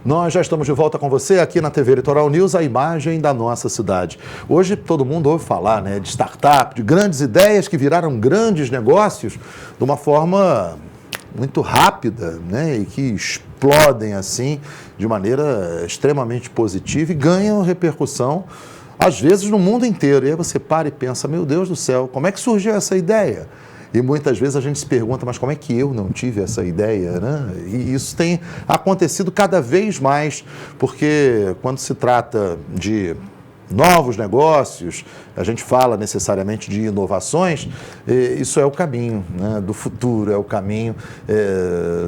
Nós já estamos de volta com você aqui na TV Litoral News, a imagem da nossa cidade. Hoje todo mundo ouve falar, né, de startup, de grandes ideias que viraram grandes negócios de uma forma muito rápida, né, e que explodem assim de maneira extremamente positiva e ganham repercussão, às vezes no mundo inteiro. E aí você para e pensa, meu Deus do céu, como é que surgiu essa ideia? E muitas vezes a gente se pergunta, mas como é que eu não tive essa ideia, né? E isso tem acontecido cada vez mais, porque quando se trata de novos negócios, a gente fala necessariamente de inovações, isso é o caminho, né, do futuro, é o caminho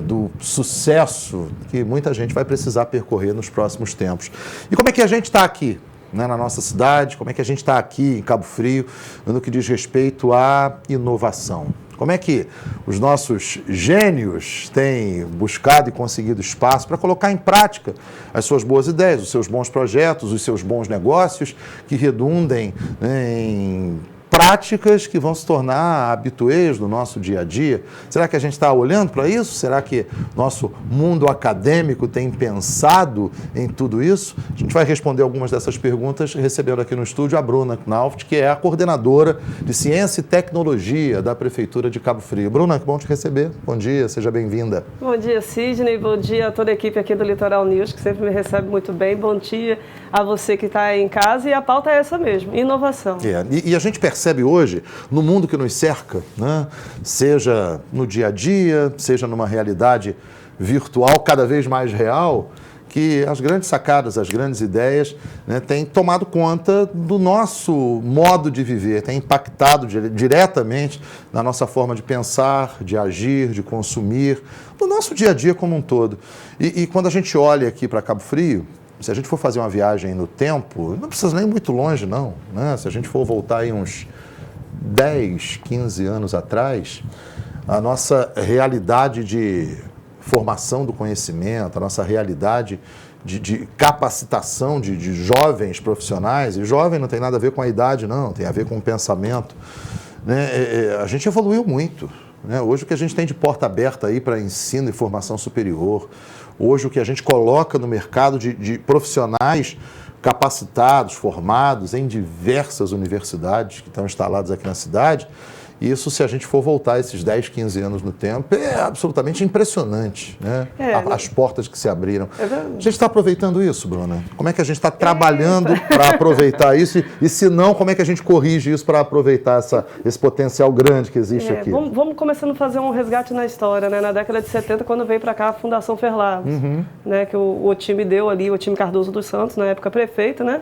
do sucesso que muita gente vai precisar percorrer nos próximos tempos. E como é que a gente está aqui, né, na nossa cidade, como é que a gente está aqui em Cabo Frio, no que diz respeito à inovação? Como é que os nossos gênios têm buscado e conseguido espaço para colocar em prática as suas boas ideias, os seus bons projetos, os seus bons negócios que redundem, né, em práticas que vão se tornar habituês do nosso dia a dia? Será que a gente está olhando para isso? Será que nosso mundo acadêmico tem pensado em tudo isso? A gente vai responder algumas dessas perguntas recebendo aqui no estúdio a Bruna Knauft, que é a coordenadora de Ciência e Tecnologia da Prefeitura de Cabo Frio. Bruna, que bom te receber. Bom dia, seja bem-vinda. Bom dia, Sidney. Bom dia a toda a equipe aqui do Litoral News, que sempre me recebe muito bem. Bom dia a você que está aí em casa. E a pauta é essa mesmo, inovação. E a gente percebe hoje, no mundo que nos cerca, né, seja no dia a dia, seja numa realidade virtual cada vez mais real, que as grandes sacadas, as grandes ideias, né, têm tomado conta do nosso modo de viver, têm impactado diretamente na nossa forma de pensar, de agir, de consumir, no nosso dia a dia como um todo. E quando a gente olha aqui para Cabo Frio, se a gente for fazer uma viagem no tempo, não precisa nem muito longe, não, né? Se a gente for voltar aí uns 10, 15 anos atrás, a nossa realidade de formação do conhecimento, a nossa realidade de capacitação de jovens profissionais, e jovem não tem nada a ver com a idade, não, tem a ver com o pensamento, né? A gente evoluiu muito, né? Hoje o que a gente tem de porta aberta aí para ensino e formação superior, hoje o que a gente coloca no mercado de profissionais capacitados, formados em diversas universidades que estão instaladas aqui na cidade, isso, se a gente for voltar esses 10, 15 anos no tempo, é absolutamente impressionante, né? As portas que se abriram. A gente está aproveitando isso, Bruna? Como é que a gente está trabalhando para aproveitar isso? E se não, como é que a gente corrige isso para aproveitar esse potencial grande que existe aqui? Vamos começando a fazer um resgate na história, né? Na década de 70, quando veio para cá a Fundação Ferlagos, né? Que o time deu ali, o time Cardoso dos Santos, na época prefeito, né?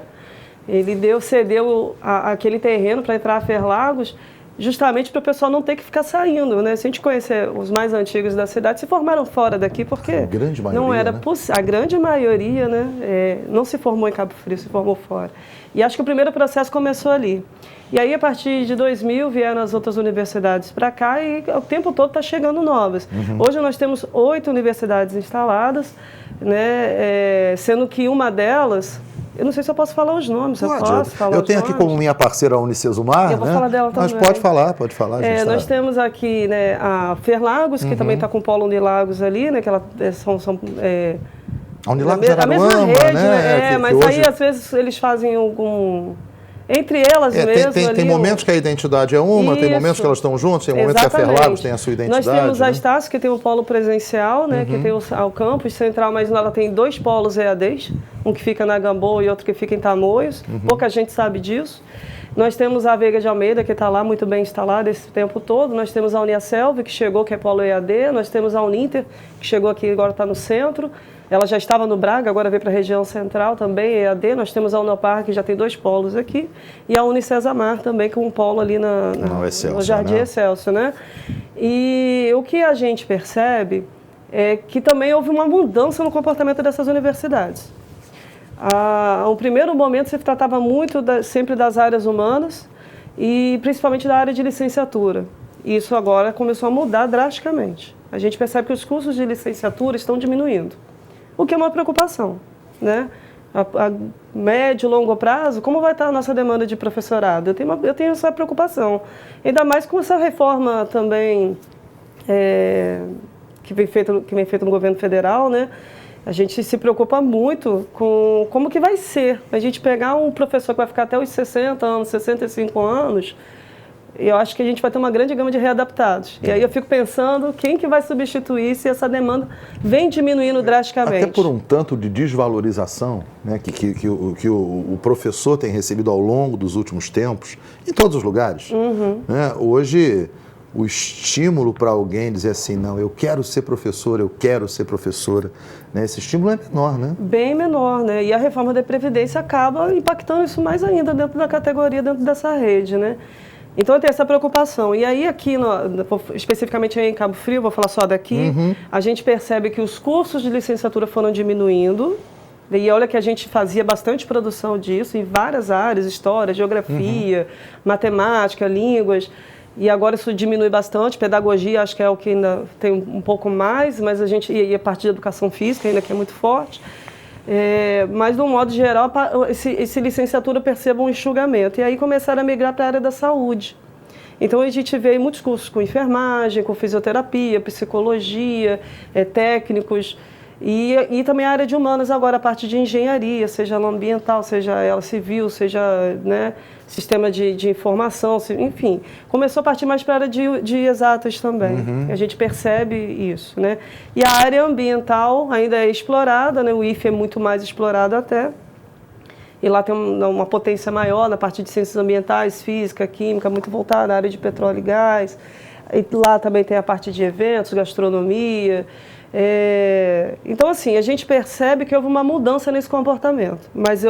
Ele cedeu aquele terreno para entrar a Ferlagos, justamente para o pessoal não ter que ficar saindo, né? Se a gente conhecer os mais antigos da cidade, se formaram fora daqui porque a grande maioria, não era né? A grande maioria, né? Não se formou em Cabo Frio, se formou fora. E acho que o primeiro processo começou ali. E aí, a partir de 2000, vieram as outras universidades para cá e o tempo todo está chegando novas. Hoje nós temos 8 universidades instaladas, né? Sendo que uma delas... Eu não sei se eu posso falar os nomes. Eu tenho aqui como minha parceira a Unicesumar, eu vou falar dela também. Mas pode falar. Nós temos aqui, né, a Ferlagos, que também está com o Polo Unilagos ali, né, que ela a Unilagos era a mesma rede, né? Mas hoje... aí às vezes eles fazem algum... Entre elas mesmo. Tem momentos que a identidade é uma, tem momentos que elas estão juntas, tem momentos que a Ferlagos tem a sua identidade. Nós temos a Estácio, que tem o polo presencial, né, que tem o campus central, mas ela tem 2 polos EADs, um que fica na Gamboa e outro que fica em Tamoios. Pouca gente sabe disso. Nós temos a Veiga de Almeida, que está lá muito bem instalada esse tempo todo. Nós temos a Uniaselv, que chegou, que é polo EAD. Nós temos a Uninter, que chegou aqui e agora está no centro. Ela já estava no Braga, agora veio para a região central também, EAD. Nós temos a Unopar, que já tem 2 polos aqui. E a Unicesamar também, com um polo ali no Jardim Excelsior, né? E o que a gente percebe é que também houve uma mudança no comportamento dessas universidades. No primeiro momento, se tratava muito sempre das áreas humanas e principalmente da área de licenciatura. Isso agora começou a mudar drasticamente. A gente percebe que os cursos de licenciatura estão diminuindo, o que é uma preocupação, né? A médio e longo prazo, como vai estar a nossa demanda de professorado? Eu tenho essa preocupação, ainda mais com essa reforma também que vem feita no governo federal, né? A gente se preocupa muito com como que vai ser. A gente pegar um professor que vai ficar até os 60 anos, 65 anos, eu acho que a gente vai ter uma grande gama de readaptados. E aí eu fico pensando quem que vai substituir se essa demanda vem diminuindo drasticamente. Até por um tanto de desvalorização, né, que o professor tem recebido ao longo dos últimos tempos, em todos os lugares. Né? Hoje, o estímulo para alguém dizer assim, não, eu quero ser professor, eu quero ser professora, né? Esse estímulo é menor, né? Bem menor, né? E a reforma da Previdência acaba impactando isso mais ainda dentro da categoria, dentro dessa rede, né? Então, eu tenho essa preocupação. E aí, aqui, especificamente em Cabo Frio, vou falar só daqui, a gente percebe que os cursos de licenciatura foram diminuindo. E olha que a gente fazia bastante produção disso em várias áreas, história, geografia, matemática, línguas. E agora isso diminui bastante. Pedagogia, acho que é o que ainda tem um pouco mais, mas e a parte de educação física ainda que é muito forte. Mas, de um modo geral, esse licenciatura perceba um enxugamento. E aí começaram a migrar para a área da saúde. Então, a gente vê muitos cursos com enfermagem, com fisioterapia, psicologia, técnicos, e também a área de humanas agora, a parte de engenharia, seja ela ambiental, seja ela civil, seja, né, sistema de informação, enfim. Começou a partir mais para a área de exatas também. A gente percebe isso, né? E a área ambiental ainda é explorada, né? O IFE é muito mais explorado até. E lá tem uma potência maior na parte de ciências ambientais, física, química, muito voltada à área de petróleo e gás. E lá também tem a parte de eventos, gastronomia. Então, assim, a gente percebe que houve uma mudança nesse comportamento. Mas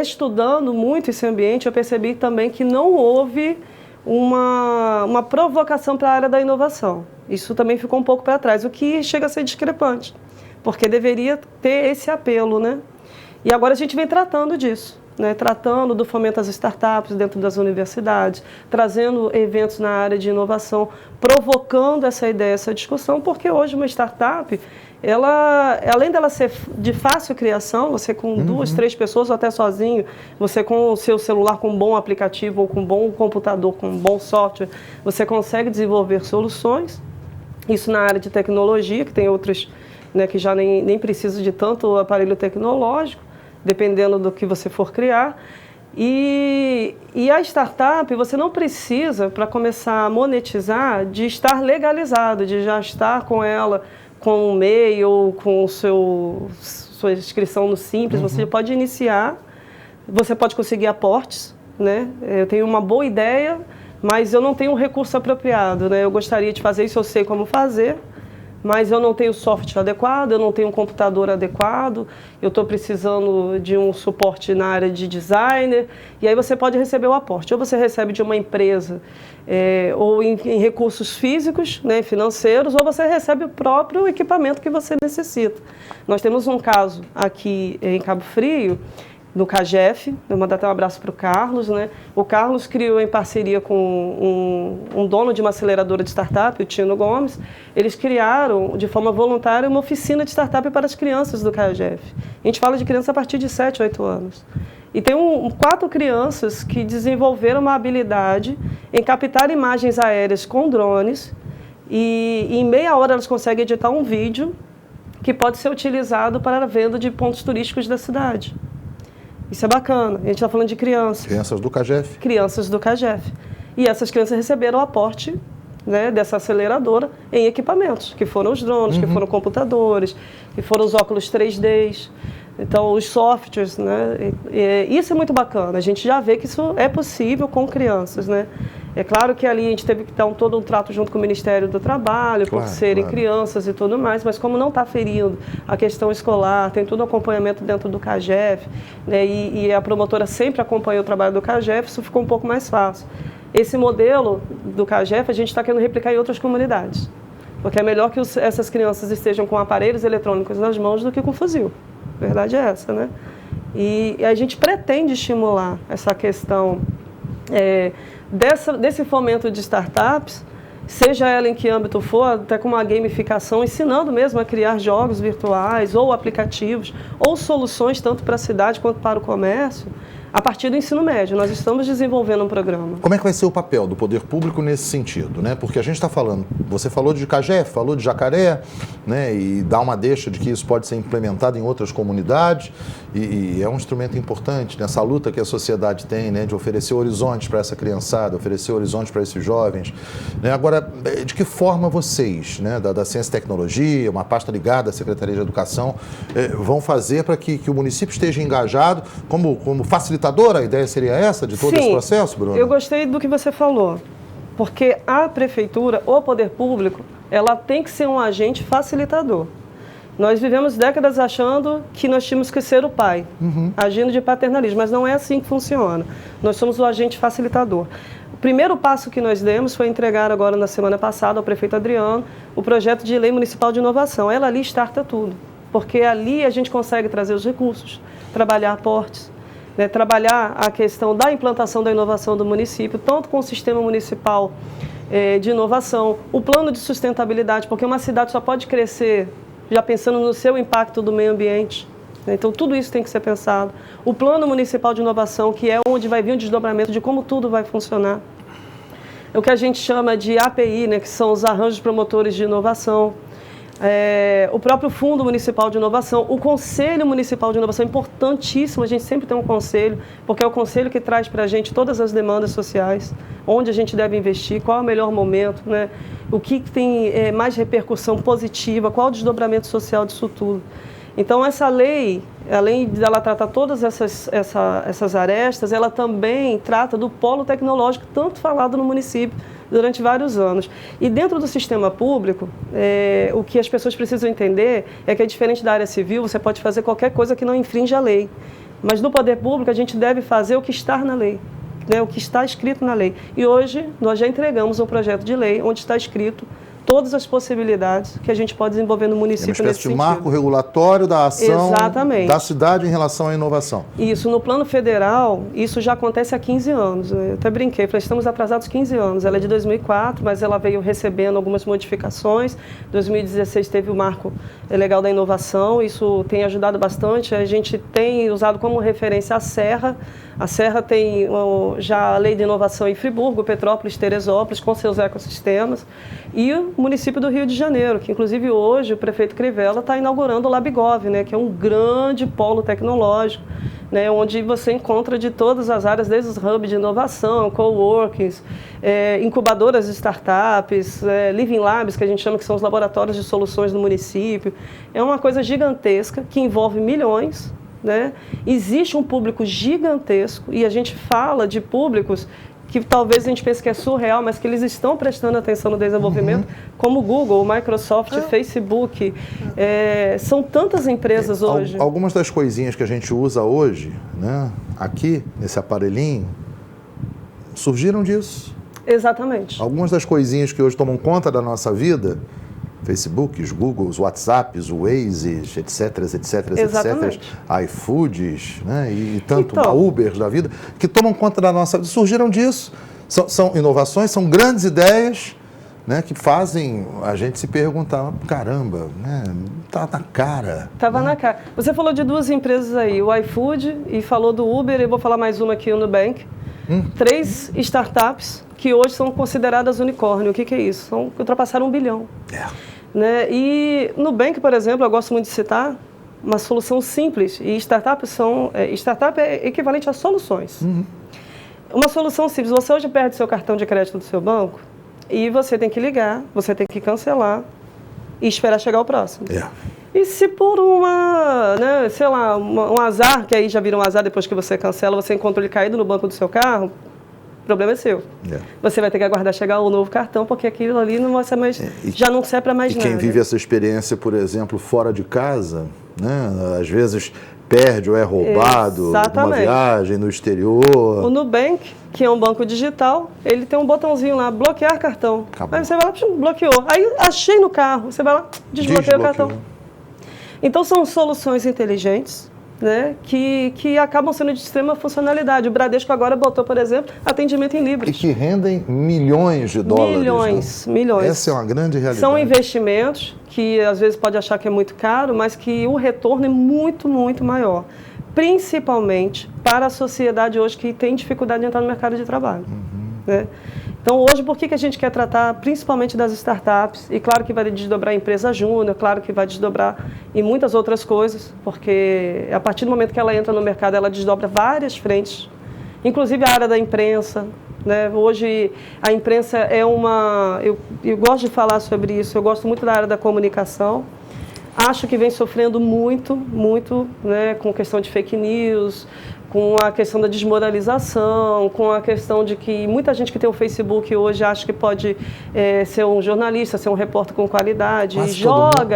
estudando muito esse ambiente, eu percebi também que não houve uma provocação para a área da inovação. Isso também ficou um pouco para trás, o que chega a ser discrepante, porque deveria ter esse apelo, né? E agora a gente vem tratando disso, né? Tratando do fomento às startups dentro das universidades, trazendo eventos na área de inovação, provocando essa ideia, essa discussão, porque hoje uma startup, além dela ser de fácil criação, você com 2, 3 pessoas ou até sozinho, você com o seu celular com um bom aplicativo ou com um bom computador, com um bom software, você consegue desenvolver soluções. Isso na área de tecnologia, que tem outras, né, que já nem precisa de tanto aparelho tecnológico, dependendo do que você for criar. E a startup, você não precisa, para começar a monetizar, de estar legalizado, de já estar com ela, com o MEI ou com sua inscrição no Simples. Você pode iniciar, você pode conseguir aportes, né? Eu tenho uma boa ideia, mas eu não tenho um recurso apropriado, né? Eu gostaria de fazer isso, eu sei como fazer, mas eu não tenho software adequado, eu não tenho um computador adequado, eu estou precisando de um suporte na área de designer, e aí você pode receber o aporte. Ou você recebe de uma empresa, ou em recursos físicos, né, financeiros, ou você recebe o próprio equipamento que você necessita. Nós temos um caso aqui em Cabo Frio, no CAGEF, eu mandar até um abraço para o Carlos, né? O Carlos criou em parceria com um dono de uma aceleradora de startup, o Tino Gomes. Eles criaram, de forma voluntária, uma oficina de startup para as crianças do CAGEF. A gente fala de crianças a partir de 7, 8 anos. E tem 4 crianças que desenvolveram uma habilidade em captar imagens aéreas com drones e em meia hora elas conseguem editar um vídeo que pode ser utilizado para a venda de pontos turísticos da cidade. Isso é bacana. A gente está falando de crianças. Crianças do CAGEF. Crianças do CAGEF. E essas crianças receberam o aporte, né, dessa aceleradora em equipamentos, que foram os drones, que foram computadores, que foram os óculos 3D, então os softwares, né? Isso é muito bacana. A gente já vê que isso é possível com crianças, né? É claro que ali a gente teve que dar todo um trato junto com o Ministério do Trabalho, por serem crianças e tudo mais, mas como não está ferindo a questão escolar, tem todo o acompanhamento dentro do CAGEF, né, e a promotora sempre acompanha o trabalho do CAGEF, isso ficou um pouco mais fácil. Esse modelo do CAGEF a gente está querendo replicar em outras comunidades, porque é melhor que essas crianças estejam com aparelhos eletrônicos nas mãos do que com fuzil. A verdade é essa, né? E a gente pretende estimular essa questão desse fomento de startups, seja ela em que âmbito for, até com uma gamificação, ensinando mesmo a criar jogos virtuais ou aplicativos ou soluções tanto para a cidade quanto para o comércio, a partir do ensino médio. Nós estamos desenvolvendo um programa. Como é que vai ser o papel do poder público nesse sentido, né? Porque a gente está falando, você falou de Cagé, falou de Jacaré, né? E dá uma deixa de que isso pode ser implementado em outras comunidades e é um instrumento importante nessa luta que a sociedade tem, né? De oferecer horizontes para essa criançada, oferecer horizontes para esses jovens, né? Agora, de que forma vocês, né? Da Ciência e Tecnologia, uma pasta ligada à Secretaria de Educação, vão fazer para que o município esteja engajado como facilitador? A ideia seria essa de todo esse processo, Bruno? Eu gostei do que você falou, porque a prefeitura, o poder público, ela tem que ser um agente facilitador. Nós vivemos décadas achando que nós tínhamos que ser o pai, agindo de paternalismo, mas não é assim que funciona. Nós somos o agente facilitador. O primeiro passo que nós demos foi entregar agora na semana passada ao prefeito Adriano o projeto de lei municipal de inovação. Ela ali starta tudo, porque ali a gente consegue trazer os recursos, trabalhar aportes, né, trabalhar a questão da implantação da inovação do município, tanto com o sistema municipal de inovação, o plano de sustentabilidade, porque uma cidade só pode crescer já pensando no seu impacto do meio ambiente. Né, então, tudo isso tem que ser pensado. O plano municipal de inovação, que é onde vai vir o desdobramento de como tudo vai funcionar. É o que a gente chama de API, né, que são os arranjos promotores de inovação. O próprio Fundo Municipal de Inovação, o Conselho Municipal de Inovação é importantíssimo, a gente sempre tem um conselho, porque é o conselho que traz para a gente todas as demandas sociais, onde a gente deve investir, qual é o melhor momento, né? O que tem mais repercussão positiva, qual é o desdobramento social disso tudo. Então, essa lei, além de ela tratar todas essas arestas, ela também trata do polo tecnológico, tanto falado no município, durante vários anos. E dentro do sistema público, o que as pessoas precisam entender é que é diferente da área civil, você pode fazer qualquer coisa que não infrinja a lei. Mas no poder público a gente deve fazer o que está na lei, né, o que está escrito na lei. E hoje nós já entregamos um projeto de lei onde está escrito todas as possibilidades que a gente pode desenvolver no município nesse sentido. Uma espécie de marco regulatório da ação da cidade em relação à inovação. Isso, no plano federal, isso já acontece há 15 anos. Eu até brinquei, falei, estamos atrasados 15 anos. Ela é de 2004, mas ela veio recebendo algumas modificações. Em 2016 teve o marco legal da inovação, isso tem ajudado bastante. A gente tem usado como referência a Serra. A Serra tem já a lei de inovação em Friburgo, Petrópolis, Teresópolis, com seus ecossistemas. E o município do Rio de Janeiro, que inclusive hoje o prefeito Crivella está inaugurando o LabGov, né, que é um grande polo tecnológico, né, onde você encontra de todas as áreas, desde os hubs de inovação, coworkings, incubadoras de startups, living labs, que a gente chama que são os laboratórios de soluções do município. É uma coisa gigantesca que envolve milhões. Né? Existe um público gigantesco e a gente fala de públicos que talvez a gente pense que é surreal, mas que eles estão prestando atenção no desenvolvimento, como o Google, o Microsoft, Facebook. São tantas empresas hoje. Algumas das coisinhas que a gente usa hoje, né, aqui, nesse aparelhinho, surgiram disso. Exatamente. Algumas das coisinhas que hoje tomam conta da nossa vida, Facebooks, Googles, WhatsApps, Wazes, etc, iFoods, né, e tanto Ubers da vida, que tomam conta da nossa vida, surgiram disso. São inovações, são grandes ideias, né, que fazem a gente se perguntar, caramba, né, tá na cara. Estava na cara. Você falou de duas empresas aí, o iFood e falou do Uber, eu vou falar mais uma aqui, o Nubank. 3 startups que hoje são consideradas unicórnio. O que é isso? Ultrapassaram 1 bilhão. Né? E Nubank, por exemplo, eu gosto muito de citar, uma solução simples. E startup é equivalente a soluções. Uma solução simples. Você hoje perde seu cartão de crédito do seu banco e você tem que ligar, você tem que cancelar e esperar chegar o próximo. E se por né, sei lá, um azar, que aí já vira um azar depois que você cancela, você encontra ele caído no banco do seu carro, o problema é seu. Você vai ter que aguardar chegar o novo cartão, porque aquilo ali não vai ser mais, já não serve para mais nada. E quem vive essa experiência, por exemplo, fora de casa, né, às vezes perde ou é roubado numa viagem no exterior. O Nubank, que é um banco digital, ele tem um botãozinho lá, bloquear cartão. Acabou. Aí você vai lá, bloqueou. Aí achei no carro, você vai lá, desbloqueia o cartão. Então são soluções inteligentes, né, que acabam sendo de extrema funcionalidade. O Bradesco agora botou, por exemplo, atendimento em Libras. E que rendem milhões de dólares. Milhões, né? milhões. Essa é uma grande realidade. São investimentos que às vezes pode achar que é muito caro, mas que o retorno é muito, muito maior. principalmente para a sociedade hoje que tem dificuldade de entrar no mercado de trabalho. Né? Então, hoje, por que a gente quer tratar principalmente das startups? E claro que vai desdobrar a empresa júnior, claro que vai desdobrar em muitas outras coisas, porque a partir do momento que ela entra no mercado, ela desdobra várias frentes, inclusive a área da imprensa. Né? Hoje, a imprensa é uma... Eu gosto de falar sobre isso, eu gosto muito da área da comunicação. Acho que vem sofrendo muito, né, com questão de fake news, com a questão da desmoralização, com a questão de que muita gente que tem o Facebook hoje acha que pode ser um jornalista, ser um repórter com qualidade,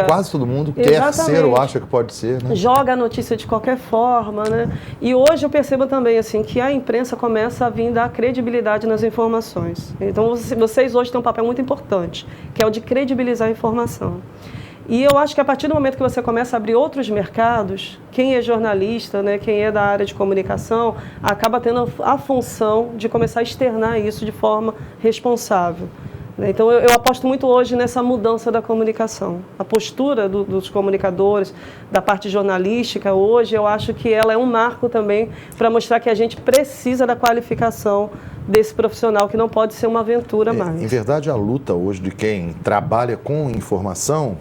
quase todo mundo quer ser ou acha que pode ser, né? Joga a notícia de qualquer forma, né? E hoje eu percebo também assim que a imprensa começa a vir dar credibilidade nas informações. Então vocês hoje têm um papel muito importante, que é o de credibilizar a informação. E eu acho que a partir do momento que você começa a abrir outros mercados, quem é jornalista, né, quem é da área de comunicação, acaba tendo a função de começar a externar isso de forma responsável. Então, eu aposto muito hoje nessa mudança da comunicação. A postura dos comunicadores, da parte jornalística, hoje, eu acho que ela é um marco também para mostrar que a gente precisa da qualificação desse profissional, que não pode ser uma aventura mais. Em verdade, a luta hoje de quem trabalha com informação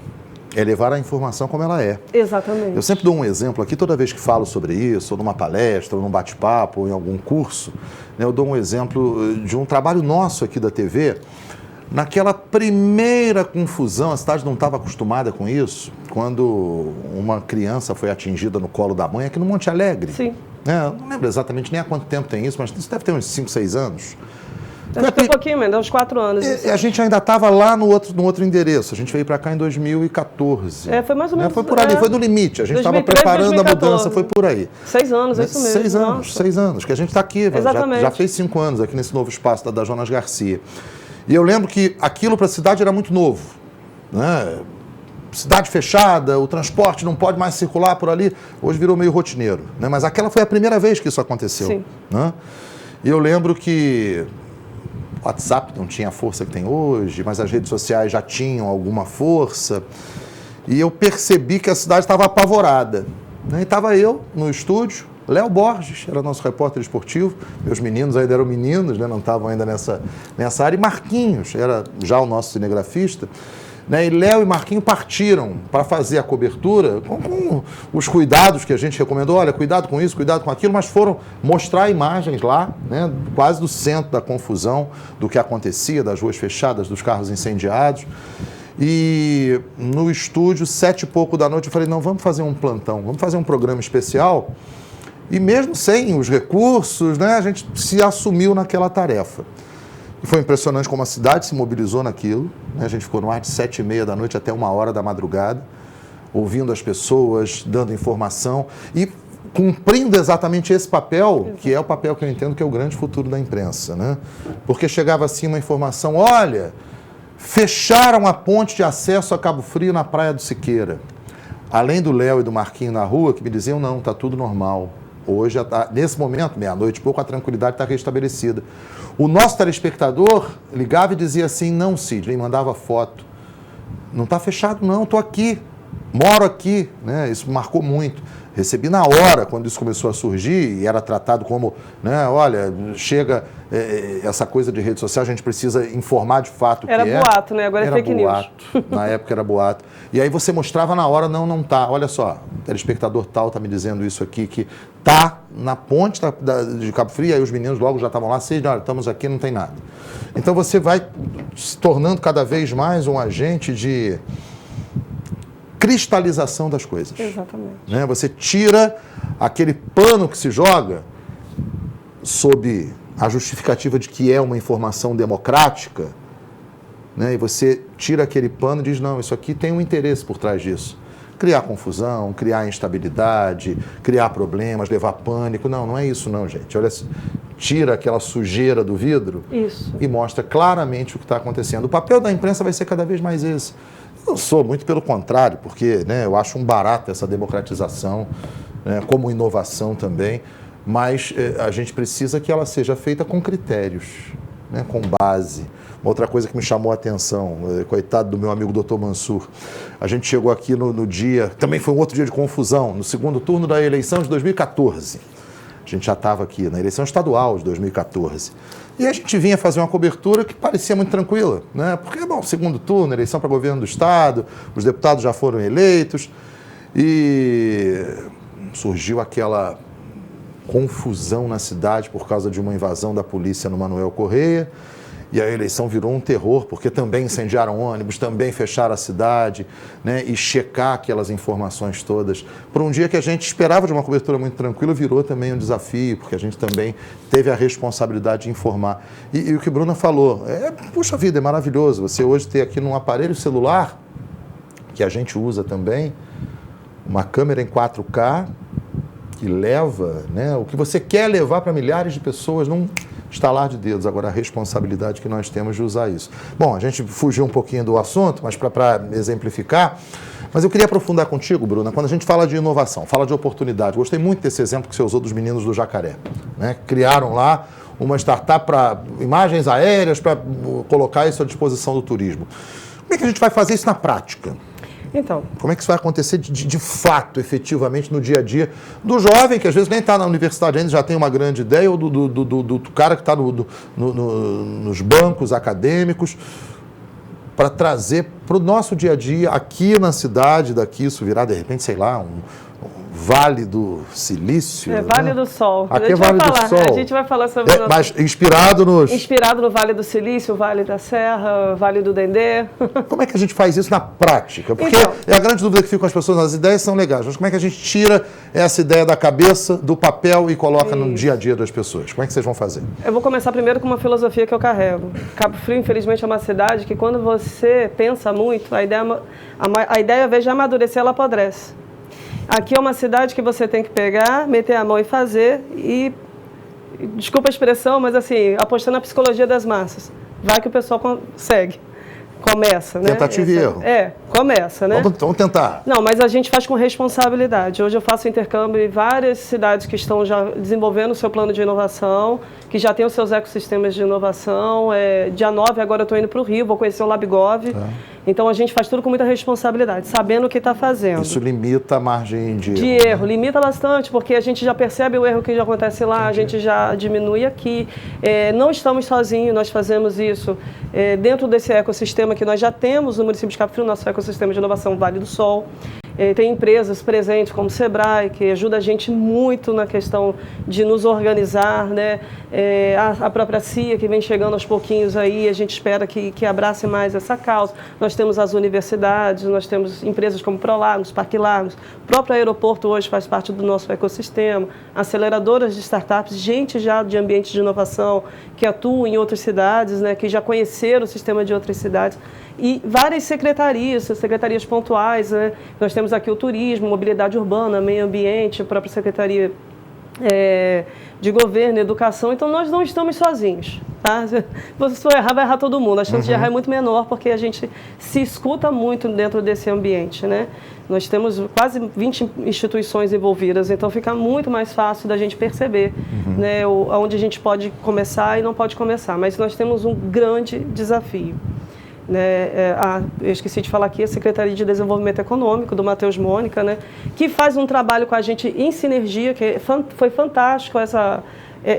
é levar a informação como ela é. Exatamente. Eu sempre dou um exemplo aqui, toda vez que falo sobre isso, ou numa palestra, ou num bate-papo, ou em algum curso, né, eu dou um exemplo de um trabalho nosso aqui da TV. Naquela primeira confusão, a cidade não estava acostumada com isso, quando uma criança foi atingida no colo da mãe aqui no Monte Alegre. Sim. Não lembro exatamente nem há quanto tempo tem isso, mas isso deve ter uns 5, 6 anos. Acho que um pouquinho menos, uns 4 anos. A gente ainda estava lá no outro endereço. A gente veio para cá em 2014. Foi mais ou menos. Foi por ali, foi no limite. A gente estava preparando 2014. A mudança, foi por aí. 6 anos, é isso mesmo. 6 anos, que a gente está aqui. Já fez 5 anos aqui nesse novo espaço da Jonas Garcia. E eu lembro que aquilo para a cidade era muito novo. Né? Cidade fechada, o transporte não pode mais circular por ali. Hoje virou meio rotineiro. Né? Mas aquela foi a primeira vez que isso aconteceu. Sim. Né? E eu lembro que o WhatsApp não tinha a força que tem hoje, mas as redes sociais já tinham alguma força. E eu percebi que a cidade estava apavorada. Né? E estava eu no estúdio, Léo Borges, era nosso repórter esportivo, meus meninos ainda eram meninos, né? Não estavam ainda nessa área, e Marquinhos, era já o nosso cinegrafista. Né? E Léo e Marquinhos partiram para fazer a cobertura com os cuidados que a gente recomendou. Olha, cuidado com isso, cuidado com aquilo, mas foram mostrar imagens lá, né? Quase do centro da confusão, do que acontecia, das ruas fechadas, dos carros incendiados. E no estúdio, 7 e pouco da noite, eu falei, não, vamos fazer um plantão, vamos fazer um programa especial. E mesmo sem os recursos, né, a gente se assumiu naquela tarefa. E foi impressionante como a cidade se mobilizou naquilo. Né? A gente ficou no ar de 7h30 da noite até 1h da madrugada, ouvindo as pessoas, dando informação e cumprindo exatamente esse papel, que é o papel que eu entendo que é o grande futuro da imprensa. Né? Porque chegava assim uma informação, olha, fecharam a ponte de acesso a Cabo Frio na Praia do Siqueira. Além do Léo e do Marquinho na rua, que me diziam, não, está tudo normal. Hoje, nesse momento, meia-noite e pouco, a tranquilidade está restabelecida. O nosso telespectador ligava e dizia assim, não, Sidney, mandava foto. Não está fechado, não, estou aqui, moro aqui. Né? Isso marcou muito. Recebi na hora, quando isso começou a surgir, e era tratado como, né, olha, chega essa coisa de rede social, a gente precisa informar de fato o que é. Era boato, né? Agora é fake news. Na época era boato. E aí você mostrava na hora, não tá. Olha só, o telespectador tal está me dizendo isso aqui, que tá na ponte de Cabo Frio, aí os meninos logo já estavam lá, olha, estamos aqui, não tem nada. Então você vai se tornando cada vez mais um agente de cristalização das coisas. Exatamente. Né? Você tira aquele pano que se joga sob a justificativa de que é uma informação democrática, né? E você tira aquele pano e diz, não, isso aqui tem um interesse por trás disso. Criar confusão, criar instabilidade, criar problemas, levar pânico. Não é isso não, gente. Olha, tira aquela sujeira do vidro e mostra claramente o que está acontecendo. O papel da imprensa vai ser cada vez mais esse. Eu sou muito pelo contrário, porque, né, eu acho um barato essa democratização, né, como inovação também, mas a gente precisa que ela seja feita com critérios, né, com base. Uma outra coisa que me chamou a atenção, coitado do meu amigo Dr. Mansur, a gente chegou aqui no dia, também foi um outro dia de confusão, no segundo turno da eleição de 2014. A gente já estava aqui na eleição estadual de 2014. E a gente vinha fazer uma cobertura que parecia muito tranquila, né? Porque, bom, segundo turno, eleição para governo do Estado, os deputados já foram eleitos e surgiu aquela confusão na cidade por causa de uma invasão da polícia no Manuel Correia. E a eleição virou um terror, porque também incendiaram ônibus, também fecharam a cidade, né? E checar aquelas informações todas. Por um dia que a gente esperava de uma cobertura muito tranquila, virou também um desafio, porque a gente também teve a responsabilidade de informar. E o que a Bruna falou, puxa vida, é maravilhoso você hoje ter aqui num aparelho celular, que a gente usa também, uma câmera em 4K, que leva, né, o que você quer levar para milhares de pessoas num estalar de dedos. Agora, a responsabilidade que nós temos de usar isso. Bom, a gente fugiu um pouquinho do assunto, mas para exemplificar, mas eu queria aprofundar contigo, Bruna, quando a gente fala de inovação, fala de oportunidade. Gostei muito desse exemplo que você usou dos meninos do Jacaré, né? Criaram lá uma startup para imagens aéreas, para colocar isso à disposição do turismo. Como é que a gente vai fazer isso na prática? Então, como é que isso vai acontecer de fato, efetivamente, no dia a dia do jovem, que às vezes nem está na universidade ainda, já tem uma grande ideia, ou do cara que está nos bancos acadêmicos, para trazer para o nosso dia a dia, aqui na cidade, daqui, isso virar, de repente, sei lá, um Vale do Silício. Vale do Sol. Aqui é Vale do Sol. A gente vai falar sobre... Mas inspirado no Vale do Silício, Vale da Serra, Vale do Dendê. Como é que a gente faz isso na prática? Porque é a grande dúvida que fica com as pessoas, as ideias são legais, mas como é que a gente tira essa ideia da cabeça, do papel e coloca no dia a dia das pessoas? Como é que vocês vão fazer? Eu vou começar primeiro com uma filosofia que eu carrego. Cabo Frio, infelizmente, é uma cidade que quando você pensa muito, a ideia, ao invés de amadurecer, ela apodrece. Aqui é uma cidade que você tem que pegar, meter a mão e fazer e, desculpa a expressão, mas assim, apostar na psicologia das massas. Vai que o pessoal consegue. Começa, né? Tentativa e erro. Começa, né? Vamos tentar. Não, mas a gente faz com responsabilidade. Hoje eu faço intercâmbio em várias cidades que estão já desenvolvendo o seu plano de inovação, que já têm os seus ecossistemas de inovação. Dia 9 agora eu estou indo para o Rio, vou conhecer o LabGov. Então a gente faz tudo com muita responsabilidade, sabendo o que está fazendo. Isso limita a margem de erro. De erro, né? Limita bastante, porque a gente já percebe o erro que já acontece lá, a gente já diminui aqui. Não estamos sozinhos, nós fazemos isso dentro desse ecossistema que nós já temos no município de Cabo Frio, nosso ecossistema de inovação Vale do Sol. Tem empresas presentes como o Sebrae, que ajuda a gente muito na questão de nos organizar, né? A própria CIA, que vem chegando aos pouquinhos aí, a gente espera que abrace mais essa causa. Nós temos as universidades, nós temos empresas como Prolagos, Parque Lagos, o próprio aeroporto hoje faz parte do nosso ecossistema, aceleradoras de startups, gente já de ambiente de inovação que atuam em outras cidades, né? Que já conheceram o sistema de outras cidades. E várias secretarias pontuais, né? Nós temos aqui o turismo, mobilidade urbana, meio ambiente, a própria secretaria de governo, educação. Então, nós não estamos sozinhos, tá? Se for errar, vai errar todo mundo. A chance de errar é muito menor, porque a gente se escuta muito dentro desse ambiente, né? Nós temos quase 20 instituições envolvidas, então fica muito mais fácil da gente perceber, né, onde a gente pode começar e não pode começar. Mas nós temos um grande desafio. Eu esqueci de falar aqui, a Secretaria de Desenvolvimento Econômico, do Matheus Mônica, né, que faz um trabalho com a gente em sinergia, que foi fantástico,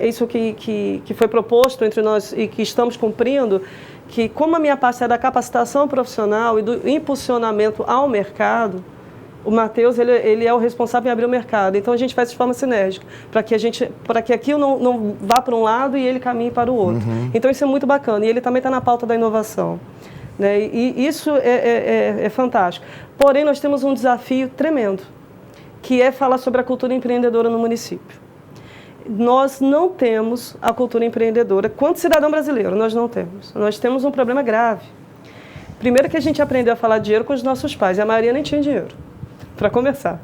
isso que foi proposto entre nós e que estamos cumprindo, que como a minha parte é da capacitação profissional e do impulsionamento ao mercado, o Matheus, ele é o responsável em abrir o mercado. Então, a gente faz de forma sinérgica, para que aquilo não vá para um lado e ele caminhe para o outro. Então, isso é muito bacana. E ele também está na pauta da inovação. Né? E isso é fantástico. Porém, nós temos um desafio tremendo, que é falar sobre a cultura empreendedora no município. Nós não temos a cultura empreendedora. Quanto cidadão brasileiro, nós não temos. Nós temos um problema grave. Primeiro que a gente aprendeu a falar dinheiro com os nossos pais, e a maioria nem tinha dinheiro, para começar.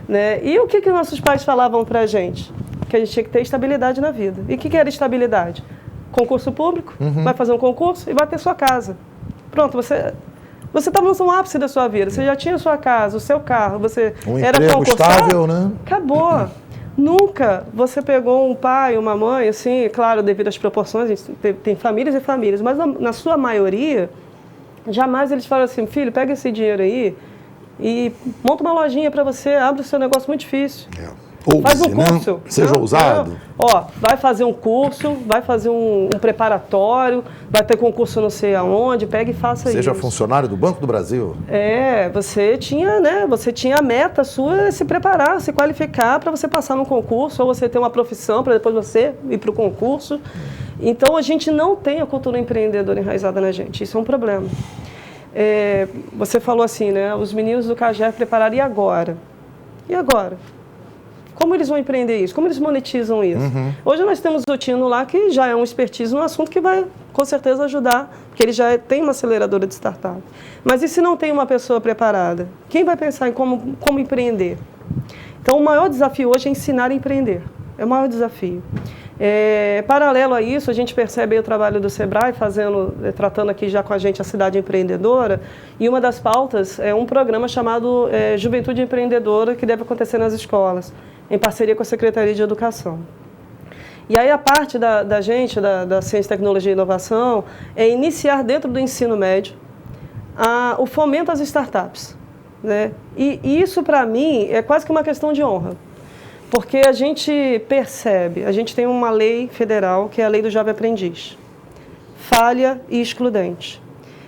Né? E o que nossos pais falavam para a gente? Que a gente tinha que ter estabilidade na vida. E o que era estabilidade? Concurso público, vai fazer um concurso e vai ter sua casa. Pronto, você estava no ápice da sua vida, você já tinha sua casa, o seu carro, você um era emprego concursado, estável, né? Acabou. Nunca você pegou um pai, uma mãe, assim, claro, devido às proporções, a gente tem famílias e famílias, mas na sua maioria, jamais eles falam assim, filho, pega esse dinheiro aí e monta uma lojinha para você, abre o seu negócio muito difícil. Faz um curso. Né? Seja ousado. Ó, vai fazer um curso, vai fazer um preparatório, vai ter concurso não sei aonde, pega e faça isso. Seja funcionário do Banco do Brasil. Você tinha a meta sua se preparar, se qualificar para você passar num concurso, ou você ter uma profissão para depois você ir para o concurso. Então, a gente não tem a cultura empreendedora enraizada na gente, isso é um problema. Você falou assim, né, os meninos do CAGEF prepararam, e agora? E agora? Como eles vão empreender isso? Como eles monetizam isso? Hoje nós temos o Tino lá, que já é um expertise no assunto que vai, com certeza, ajudar, porque ele já tem uma aceleradora de startup. Mas e se não tem uma pessoa preparada? Quem vai pensar em como trabalhar? Então, o maior desafio hoje é ensinar a empreender. É o maior desafio. Paralelo a isso, a gente percebe aí o trabalho do Sebrae, tratando aqui já com a gente a cidade empreendedora, e uma das pautas é um programa chamado Juventude Empreendedora, que deve acontecer nas escolas, em parceria com a Secretaria de Educação. E aí a parte da gente, da Ciência, Tecnologia e Inovação, é iniciar dentro do ensino médio o fomento às startups, né? E isso, para mim, é quase que uma questão de honra. Porque a gente percebe, a gente tem uma lei federal, que é a Lei do Jovem Aprendiz, falha e excludente.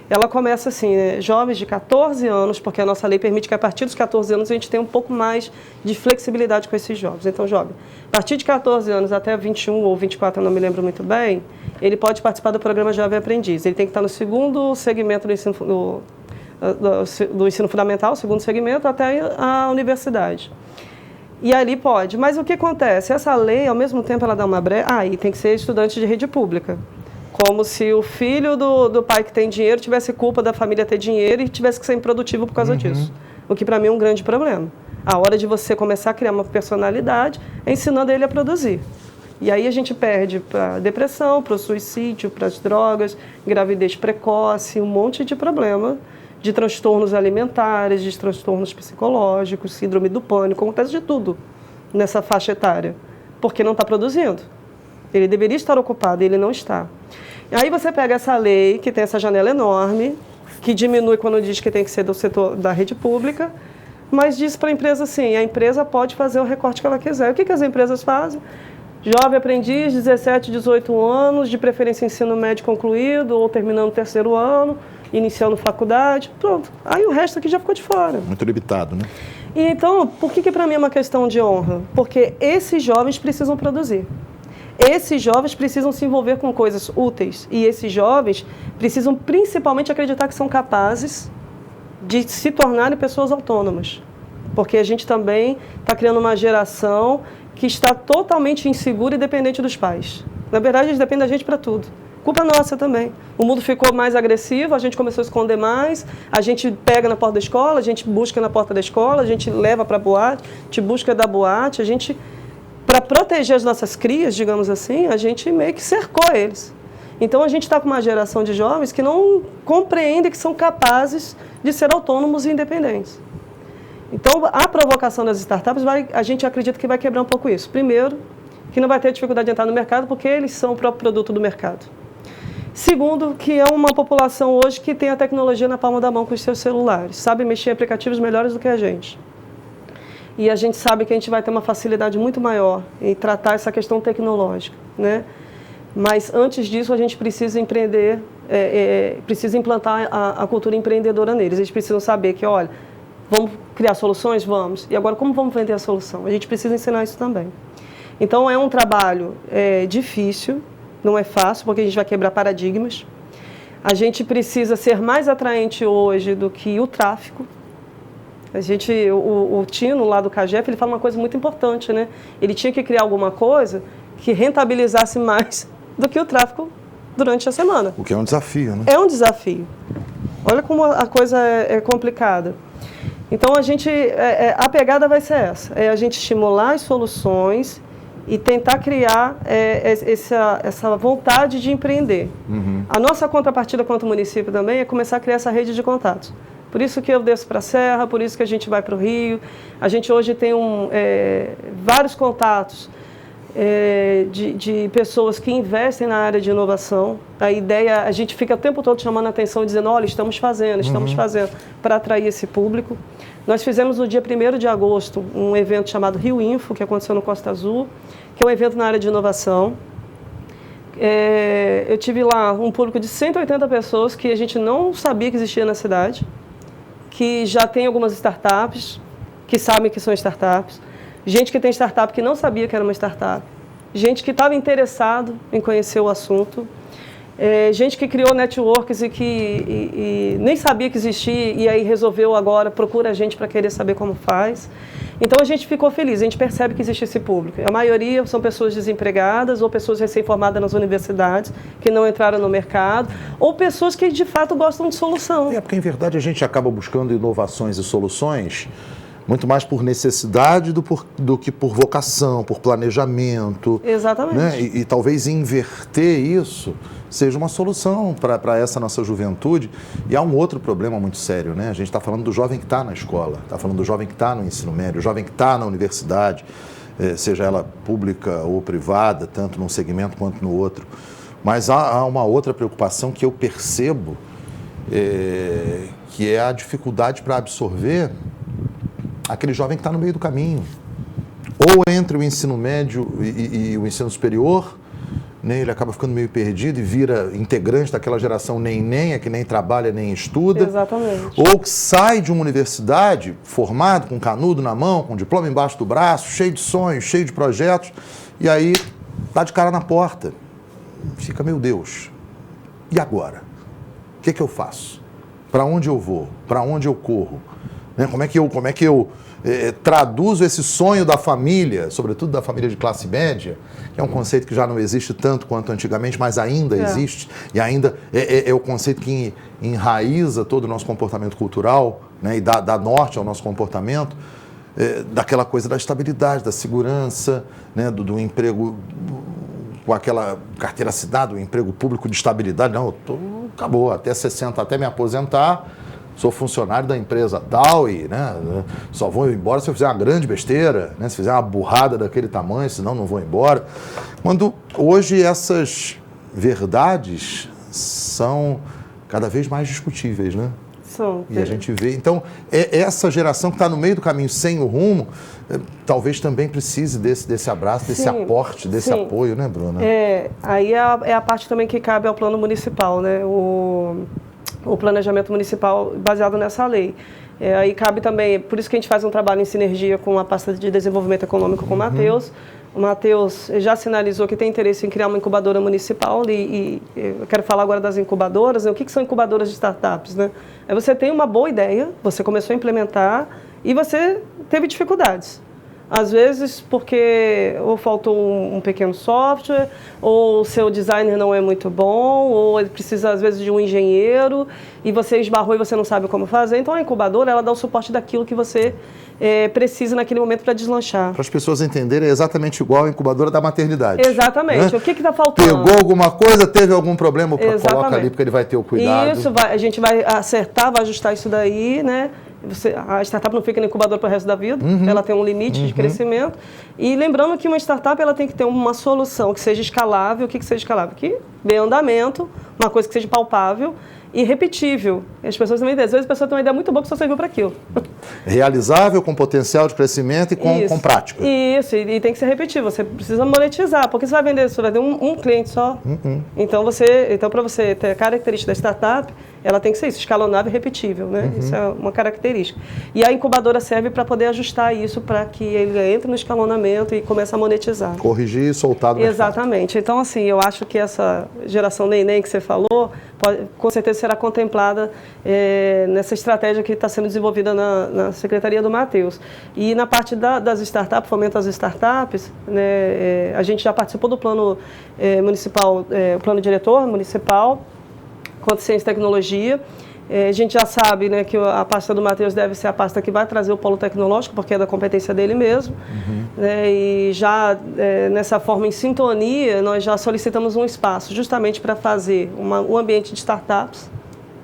Ela começa assim, né, jovens de 14 anos, porque a nossa lei permite que a partir dos 14 anos a gente tenha um pouco mais de flexibilidade com esses jovens. Então, jovem, a partir de 14 anos até 21 ou 24, eu não me lembro muito bem, ele pode participar do programa Jovem Aprendiz. Ele tem que estar no segundo segmento do ensino fundamental, segundo segmento, até a universidade. E ali pode. Mas o que acontece? Essa lei, ao mesmo tempo, ela dá uma brecha. E tem que ser estudante de rede pública. Como se o filho do pai que tem dinheiro tivesse culpa da família ter dinheiro e tivesse que ser improdutivo por causa disso. O que, para mim, é um grande problema. A hora de você começar a criar uma personalidade é ensinando ele a produzir. E aí a gente perde para a depressão, para o suicídio, para as drogas, gravidez precoce, um monte de problema, de transtornos alimentares, de transtornos psicológicos, síndrome do pânico, acontece de tudo nessa faixa etária, porque não está produzindo. Ele deveria estar ocupado, ele não está. E aí você pega essa lei, que tem essa janela enorme, que diminui quando diz que tem que ser do setor da rede pública, mas diz para a empresa assim, a empresa pode fazer o recorte que ela quiser. O que as empresas fazem? Jovem aprendiz, 17, 18 anos, de preferência ensino médio concluído, ou terminando o terceiro ano, iniciando faculdade, pronto. Aí o resto aqui já ficou de fora. Muito limitado, né? E então, por que para mim é uma questão de honra? Porque esses jovens precisam produzir. Esses jovens precisam se envolver com coisas úteis. E esses jovens precisam principalmente acreditar que são capazes de se tornarem pessoas autônomas. Porque a gente também está criando uma geração que está totalmente insegura e dependente dos pais. Na verdade, eles dependem da gente para tudo. Culpa nossa também. O mundo ficou mais agressivo, a gente começou a esconder mais, a gente pega na porta da escola, a gente busca na porta da escola, a gente leva para a boate, a gente busca da boate, a gente, para proteger as nossas crias, digamos assim, a gente meio que cercou eles. Então, a gente está com uma geração de jovens que não compreendem que são capazes de ser autônomos e independentes. Então, a provocação das startups, a gente acredita que vai quebrar um pouco isso. Primeiro, que não vai ter dificuldade de entrar no mercado, porque eles são o próprio produto do mercado. Segundo, que é uma população hoje que tem a tecnologia na palma da mão com os seus celulares, sabe mexer em aplicativos melhores do que a gente. E a gente sabe que a gente vai ter uma facilidade muito maior em tratar essa questão tecnológica, né? Mas antes disso, a gente precisa empreender, precisa implantar a cultura empreendedora neles. Eles precisam saber que, olha, vamos criar soluções? Vamos. E agora, como vamos vender a solução? A gente precisa ensinar isso também. Então, é um trabalho difícil, não é fácil, porque a gente vai quebrar paradigmas. A gente precisa ser mais atraente hoje do que o tráfico. O Tino, lá do CAGEF, ele fala uma coisa muito importante, né? Ele tinha que criar alguma coisa que rentabilizasse mais do que o tráfico durante a semana. O que é um desafio, né? É um desafio. Olha como a coisa é complicada. Então, a pegada vai ser essa. É a gente estimular as soluções e tentar criar essa vontade de empreender. A nossa contrapartida quanto município também é começar a criar essa rede de contatos. Por isso que eu desço para a Serra, por isso que a gente vai para o Rio. A gente hoje tem vários contatos de pessoas que investem na área de inovação. A ideia, a gente fica o tempo todo chamando a atenção e dizendo, olha, estamos fazendo para atrair esse público. Nós fizemos no dia 1º de agosto um evento chamado Rio Info, que aconteceu no Costa Azul, que é um evento na área de inovação. Eu tive lá um público de 180 pessoas que a gente não sabia que existia na cidade, que já tem algumas startups, que sabem que são startups, gente que tem startup que não sabia que era uma startup, gente que estava interessado em conhecer o assunto, gente que criou networks e que nem sabia que existia e aí resolveu agora, procura a gente para querer saber como faz. Então a gente ficou feliz, a gente percebe que existe esse público. A maioria são pessoas desempregadas ou pessoas recém-formadas nas universidades que não entraram no mercado ou pessoas que de fato gostam de solução. Porque em verdade a gente acaba buscando inovações e soluções muito mais por necessidade do que por vocação, por planejamento. Exatamente. Né? E talvez inverter isso seja uma solução para essa nossa juventude. E há um outro problema muito sério, né? A gente está falando do jovem que está na escola, está falando do jovem que está no ensino médio, o jovem que está na universidade, seja ela pública ou privada, tanto num segmento quanto no outro. Mas há uma outra preocupação que eu percebo, que é a dificuldade para absorver aquele jovem que está no meio do caminho, ou entre o ensino médio e o ensino superior, né, ele acaba ficando meio perdido e vira integrante daquela geração nem que nem trabalha nem estuda. Exatamente. Ou que sai de uma universidade formado, com canudo na mão, com diploma embaixo do braço, cheio de sonhos, cheio de projetos, e aí está de cara na porta. Fica, meu Deus, e agora? O que eu faço? Para onde eu vou? Para onde eu corro? Como é que eu traduzo esse sonho da família, sobretudo da família de classe média, que é um conceito que já não existe tanto quanto antigamente, mas ainda existe, e ainda é o conceito que enraiza todo o nosso comportamento cultural, né, e dá norte ao nosso comportamento, daquela coisa da estabilidade, da segurança, né, do emprego com aquela carteira assinada, um emprego público de estabilidade. Não, acabou, até 60, até me aposentar, sou funcionário da empresa tal e, né, só vou embora se eu fizer uma grande besteira, né, se fizer uma burrada daquele tamanho, senão não vou embora. Quando hoje essas verdades são cada vez mais discutíveis, né? São. E a gente vê. Então, essa geração que está no meio do caminho sem o rumo, talvez também precise desse abraço, desse aporte, desse apoio, né, Bruna? Aí é a parte também que cabe ao plano municipal, né? O planejamento municipal baseado nessa lei. Aí cabe também, por isso que a gente faz um trabalho em sinergia com a pasta de desenvolvimento econômico com o Matheus. O Matheus já sinalizou que tem interesse em criar uma incubadora municipal e eu quero falar agora das incubadoras, né? O que são incubadoras de startups, né? Aí você tem uma boa ideia, você começou a implementar e você teve dificuldades. Às vezes porque ou faltou um pequeno software, ou o seu designer não é muito bom, ou ele precisa às vezes de um engenheiro e você esbarrou e você não sabe como fazer. Então a incubadora, ela dá o suporte daquilo que você precisa naquele momento para deslanchar. Para as pessoas entenderem, é exatamente igual a incubadora da maternidade. Exatamente. Né? O que está faltando? Pegou alguma coisa, teve algum problema, coloca ali porque ele vai ter o cuidado. Isso, a gente vai acertar, vai ajustar isso daí, né? A startup não fica na incubadora para o resto da vida, ela tem um limite de crescimento. E lembrando que uma startup ela tem que ter uma solução que seja escalável. O que seja escalável? Que dê andamento, uma coisa que seja palpável e repetível. As pessoas também, às vezes, a pessoa tem uma ideia muito boa que só serviu para aquilo. Realizável, com potencial de crescimento e com prática. Isso, e tem que ser repetível. Você precisa monetizar, porque você vai vender, você vai ter um cliente só. Então, para você ter a característica da startup, ela tem que ser isso, escalonável e repetível, né? Isso é uma característica. E a incubadora serve para poder ajustar isso, para que ele entre no escalonamento e comece a monetizar. Corrigir e soltar do mercado. Exatamente. Então, assim, eu acho que essa geração neném que você falou, com certeza será contemplada nessa estratégia que está sendo desenvolvida na Secretaria do Matheus. E na parte das startups, fomento às startups, né, a gente já participou do plano municipal, o plano diretor municipal, quanto ciência e tecnologia. A gente já sabe, né, que a pasta do Matheus deve ser a pasta que vai trazer o polo tecnológico, porque é da competência dele mesmo. Né, e já nessa forma, em sintonia, nós já solicitamos um espaço justamente para fazer um ambiente de startups,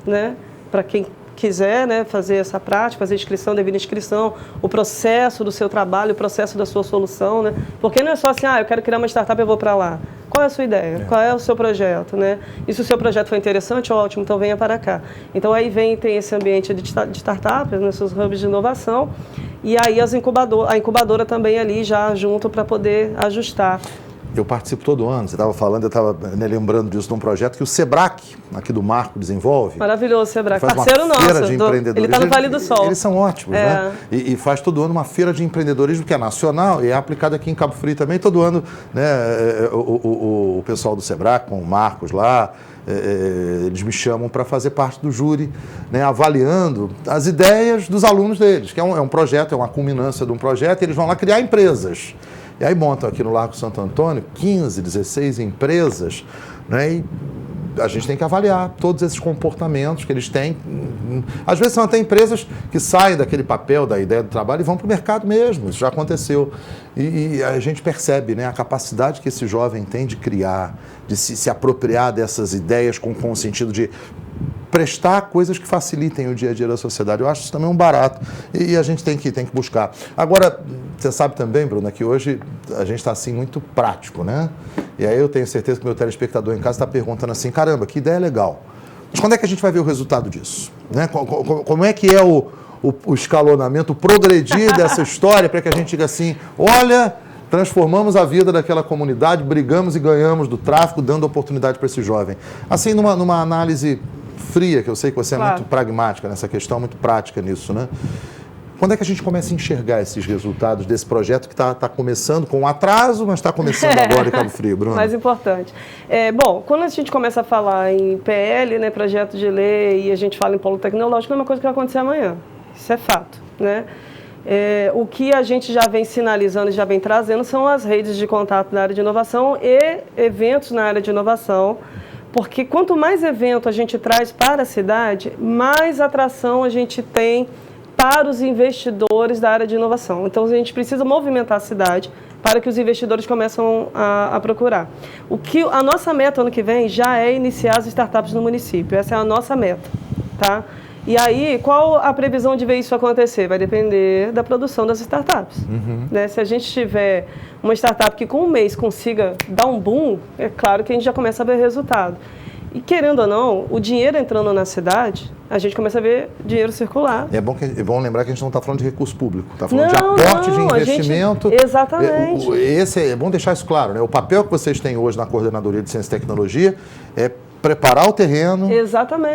né, para quem quiser, né, fazer essa prática, fazer inscrição, devida inscrição, o processo do seu trabalho, o processo da sua solução, né? Porque não é só assim, eu quero criar uma startup, eu vou para lá. Qual é a sua ideia? Qual é o seu projeto, né? E se o seu projeto for interessante, ótimo, então venha para cá. Então aí tem esse ambiente de startups, né, seus hubs de inovação, e aí a incubadora também ali já junto para poder ajustar. Eu participo todo ano, você estava falando, eu estava lembrando disso de um projeto que o Sebrae, aqui do Marco, desenvolve. Maravilhoso, Sebrae. Faz Parceiro uma feira nosso. de empreendedorismo. Ele está no Vale do Sol. Eles são ótimos, né? E faz todo ano uma feira de empreendedorismo que é nacional e é aplicada aqui em Cabo Frio também. Todo ano, né, o pessoal do Sebrae, com o Marcos lá, eles me chamam para fazer parte do júri, né, avaliando as ideias dos alunos deles, que é um projeto, é uma culminância de um projeto, e eles vão lá criar empresas. E aí montam aqui no Largo Santo Antônio 15, 16 empresas, né? E a gente tem que avaliar todos esses comportamentos que eles têm. Às vezes são até empresas que saem daquele papel, da ideia do trabalho e vão para o mercado mesmo. Isso já aconteceu. E a gente percebe, né, a capacidade que esse jovem tem de criar, de se apropriar dessas ideias com o sentido de prestar coisas que facilitem o dia a dia da sociedade. Eu acho isso também um barato e a gente tem que buscar. Agora, você sabe também, Bruna, que hoje a gente está assim muito prático, né? E aí eu tenho certeza que o meu telespectador em casa está perguntando assim, caramba, que ideia legal. Mas quando é que a gente vai ver o resultado disso? Né? Como é que é o escalonamento, o progredir dessa história para que a gente diga assim, olha, transformamos a vida daquela comunidade, brigamos e ganhamos do tráfico, dando oportunidade para esse jovem. Assim, numa análise fria, que eu sei que você é muito pragmática nessa questão, muito prática nisso, né? Quando é que a gente começa a enxergar esses resultados desse projeto que está começando com um atraso, mas está começando agora em Cabo Frio, Bruno? Mais importante. Bom, quando a gente começa a falar em PL, né, projeto de lei, e a gente fala em polo tecnológico, não é uma coisa que vai acontecer amanhã. Isso é fato, né? O que a gente já vem sinalizando e já vem trazendo são as redes de contato na área de inovação e eventos na área de inovação, porque quanto mais evento a gente traz para a cidade, mais atração a gente tem para os investidores da área de inovação. Então, a gente precisa movimentar a cidade para que os investidores comecem a procurar. A nossa meta ano que vem já é iniciar as startups no município. Essa é a nossa meta, tá? E aí, qual a previsão de ver isso acontecer? Vai depender da produção das startups. Né? Se a gente tiver uma startup que com um mês consiga dar um boom, é claro que a gente já começa a ver resultado. E querendo ou não, o dinheiro entrando na cidade, a gente começa a ver dinheiro circular. É bom lembrar que a gente não está falando de recurso público, está falando de aporte de investimento. Exatamente. É bom deixar isso claro, né? O papel que vocês têm hoje na Coordenadoria de Ciência e Tecnologia é preparar o terreno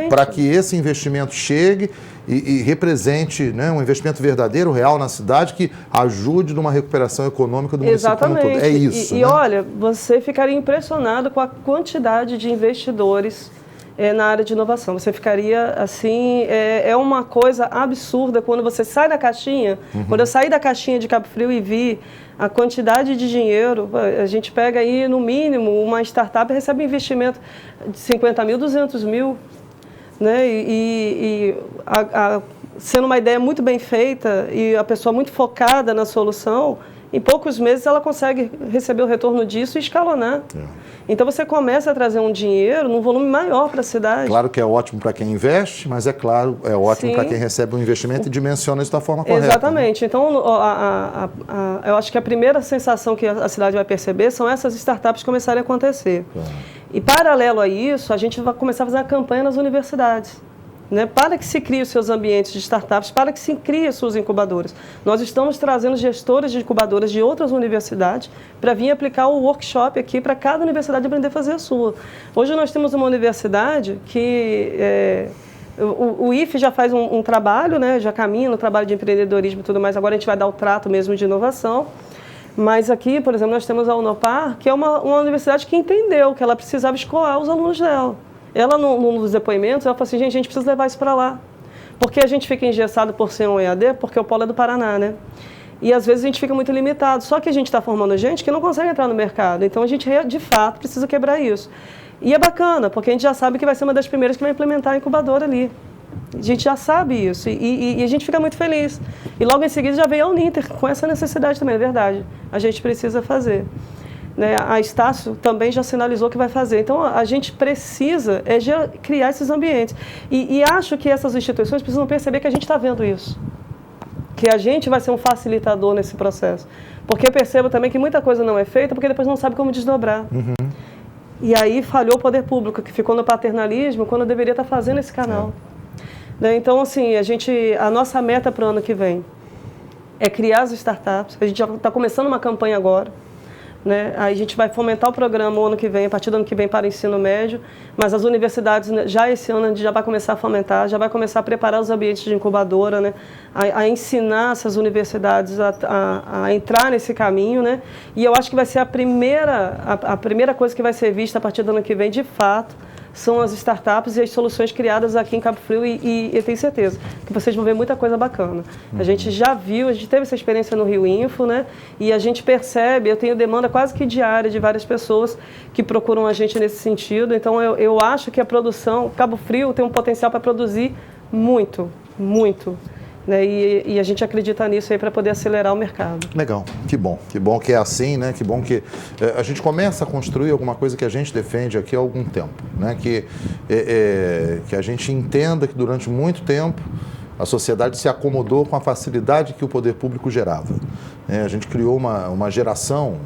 para que esse investimento chegue e represente, né, um investimento verdadeiro, real na cidade, que ajude numa recuperação econômica do município como um todo. É isso. E olha, você ficaria impressionado com a quantidade de investidores na área de inovação. Você ficaria assim, é uma coisa absurda quando você sai da caixinha. Quando eu saí da caixinha de Cabo Frio e vi a quantidade de dinheiro, a gente pega aí no mínimo, uma startup recebe investimento de 50 mil, 200 mil, né? Sendo uma ideia muito bem feita e a pessoa muito focada na solução, em poucos meses ela consegue receber o retorno disso e escalonar. Então você começa a trazer um dinheiro num volume maior para a cidade. Claro que é ótimo para quem investe, mas é claro, é ótimo para quem recebe um investimento e dimensiona isso da forma correta. Exatamente. Né? Então, eu acho que a primeira sensação que a cidade vai perceber são essas startups começarem a acontecer. E paralelo a isso, a gente vai começar a fazer a campanha nas universidades. Né, para que se criem os seus ambientes de startups, para que se criem as suas incubadoras. Nós estamos trazendo gestores de incubadoras de outras universidades para vir aplicar o workshop aqui para cada universidade aprender a fazer a sua. Hoje nós temos uma universidade que o IFE já faz um trabalho, né, já caminha no trabalho de empreendedorismo e tudo mais, agora a gente vai dar o trato mesmo de inovação. Mas aqui, por exemplo, nós temos a Unopar, que é uma universidade que entendeu que ela precisava escoar os alunos dela. Ela, nos depoimentos, ela falou assim, gente, a gente precisa levar isso para lá. Porque a gente fica engessado por ser um EAD, porque o polo é do Paraná, né? E às vezes a gente fica muito limitado. Só que a gente está formando gente que não consegue entrar no mercado. Então a gente, de fato, precisa quebrar isso. E é bacana, porque a gente já sabe que vai ser uma das primeiras que vai implementar a incubadora ali. A gente já sabe isso e a gente fica muito feliz. E logo em seguida já veio a Uninter com essa necessidade também, é verdade. A gente precisa fazer. né? A Estácio também já sinalizou que vai fazer. Então, a gente precisa criar esses ambientes. E acho que essas instituições precisam perceber que a gente está vendo isso. Que a gente vai ser um facilitador nesse processo. Porque eu percebo também que muita coisa não é feita porque depois não sabe como desdobrar. E aí falhou o poder público, que ficou no paternalismo quando deveria estar fazendo esse canal. Né? Então, assim, a nossa meta para o ano que vem é criar as startups. A gente já está começando uma campanha agora. Né? Aí a gente vai fomentar o programa o ano que vem, a partir do ano que vem para o ensino médio, mas as universidades, já esse ano, a gente já vai começar a fomentar, já vai começar a preparar os ambientes de incubadora, né? A ensinar essas universidades a entrar nesse caminho, né? E eu acho que vai ser a primeira coisa que vai ser vista a partir do ano que vem, de fato, são as startups e as soluções criadas aqui em Cabo Frio e eu tenho certeza que vocês vão ver muita coisa bacana. A gente já viu, a gente teve essa experiência no Rio Info, né? E a gente percebe, eu tenho demanda quase que diária de várias pessoas que procuram a gente nesse sentido. Então, eu acho que a produção, Cabo Frio tem um potencial para produzir muito, muito. Né? E a gente acredita nisso aí para poder acelerar o mercado. Legal, que bom que é assim, né? Que bom que a gente começa a construir alguma coisa que a gente defende aqui há algum tempo, né? Que a gente entenda que durante muito tempo a sociedade se acomodou com a facilidade que o poder público gerava. A gente criou uma geração,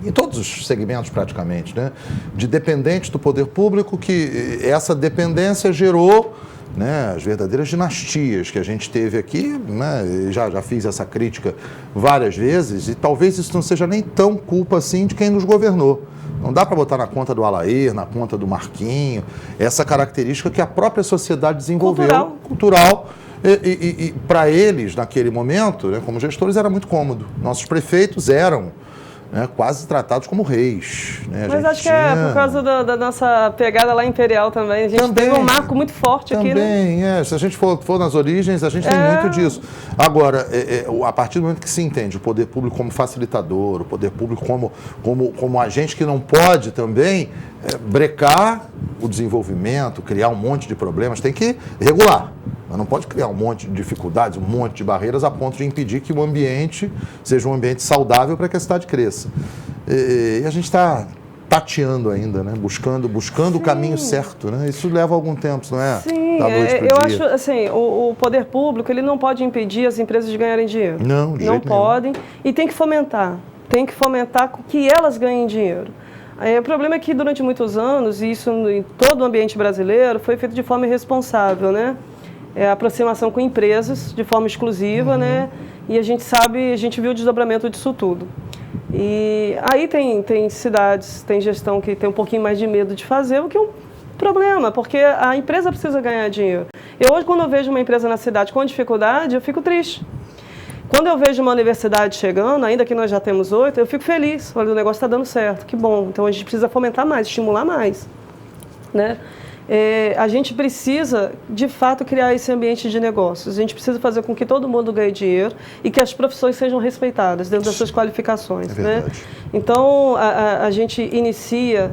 em todos os segmentos praticamente, né? De dependentes do poder público, que essa dependência gerou, né, as verdadeiras dinastias que a gente teve aqui, né, já fiz essa crítica várias vezes, e talvez isso não seja nem tão culpa assim de quem nos governou. Não dá para botar na conta do Alair, na conta do Marquinho, essa característica que a própria sociedade desenvolveu, cultural, e para eles, naquele momento, né, como gestores, era muito cômodo. Nossos prefeitos eram, né, quase tratados como reis. Né? Mas acho que é por causa da nossa pegada lá imperial também. A gente tem um marco muito forte aqui, né? Se a gente for nas origens, a gente tem muito disso. Agora, a partir do momento que se entende o poder público como facilitador, o poder público como agente que não pode também brecar o desenvolvimento, criar um monte de problemas, tem que regular. Mas não pode criar um monte de dificuldades, um monte de barreiras a ponto de impedir que o ambiente seja um ambiente saudável para que a cidade cresça. E a gente está tateando ainda, né? Buscando o caminho certo, né? Isso leva algum tempo, não é? Sim, eu acho assim, o poder público ele não pode impedir as empresas de ganharem dinheiro. Não, de não jeito podem nenhum. E tem que fomentar que elas ganhem dinheiro. O problema é que durante muitos anos, e isso em todo o ambiente brasileiro, foi feito de forma irresponsável, né? A aproximação com empresas de forma exclusiva, né? E a gente viu o desdobramento disso tudo. E aí tem cidades, tem gestão que tem um pouquinho mais de medo de fazer, o que é um problema, porque a empresa precisa ganhar dinheiro. Hoje, quando eu vejo uma empresa na cidade com dificuldade, eu fico triste. Quando eu vejo uma universidade chegando, ainda que nós já temos 8, eu fico feliz. Olha, o negócio está dando certo, que bom. Então, a gente precisa fomentar mais, estimular mais, né? A gente precisa, de fato, criar esse ambiente de negócios. A gente precisa fazer com que todo mundo ganhe dinheiro e que as profissões sejam respeitadas dentro das suas qualificações. Né? Então, a gente inicia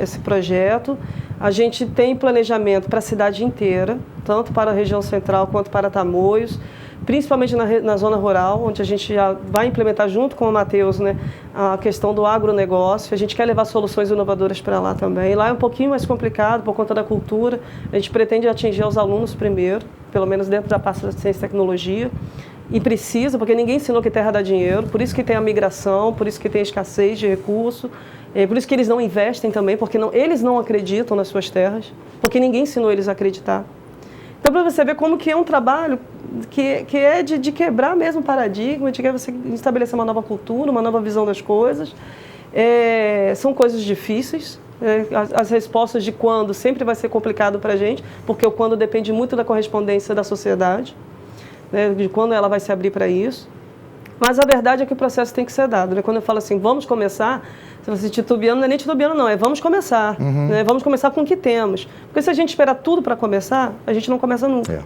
esse projeto, a gente tem planejamento para a cidade inteira, tanto para a região central quanto para Tamoios, principalmente na zona rural, onde a gente já vai implementar junto com o Matheus, né, a questão do agronegócio. A gente quer levar soluções inovadoras para lá também. Lá é um pouquinho mais complicado por conta da cultura. A gente pretende atingir os alunos primeiro, pelo menos dentro da parte da ciência e tecnologia. E precisa, porque ninguém ensinou que terra dá dinheiro, por isso que tem a migração, por isso que tem a escassez de recursos, por isso que eles não investem também, porque eles não acreditam nas suas terras, porque ninguém ensinou eles a acreditar. Então, para você ver como que é um trabalho que é de quebrar mesmo o paradigma, de você estabelecer uma nova cultura, uma nova visão das coisas. São coisas difíceis. As respostas de quando sempre vai ser complicado para a gente, porque o quando depende muito da correspondência da sociedade, né, de quando ela vai se abrir para isso. Mas a verdade é que o processo tem que ser dado. Né? Quando eu falo assim, vamos começar, se você titubeando, não é nem titubeando não, é vamos começar. Né? Vamos começar com o que temos. Porque se a gente esperar tudo para começar, a gente não começa nunca.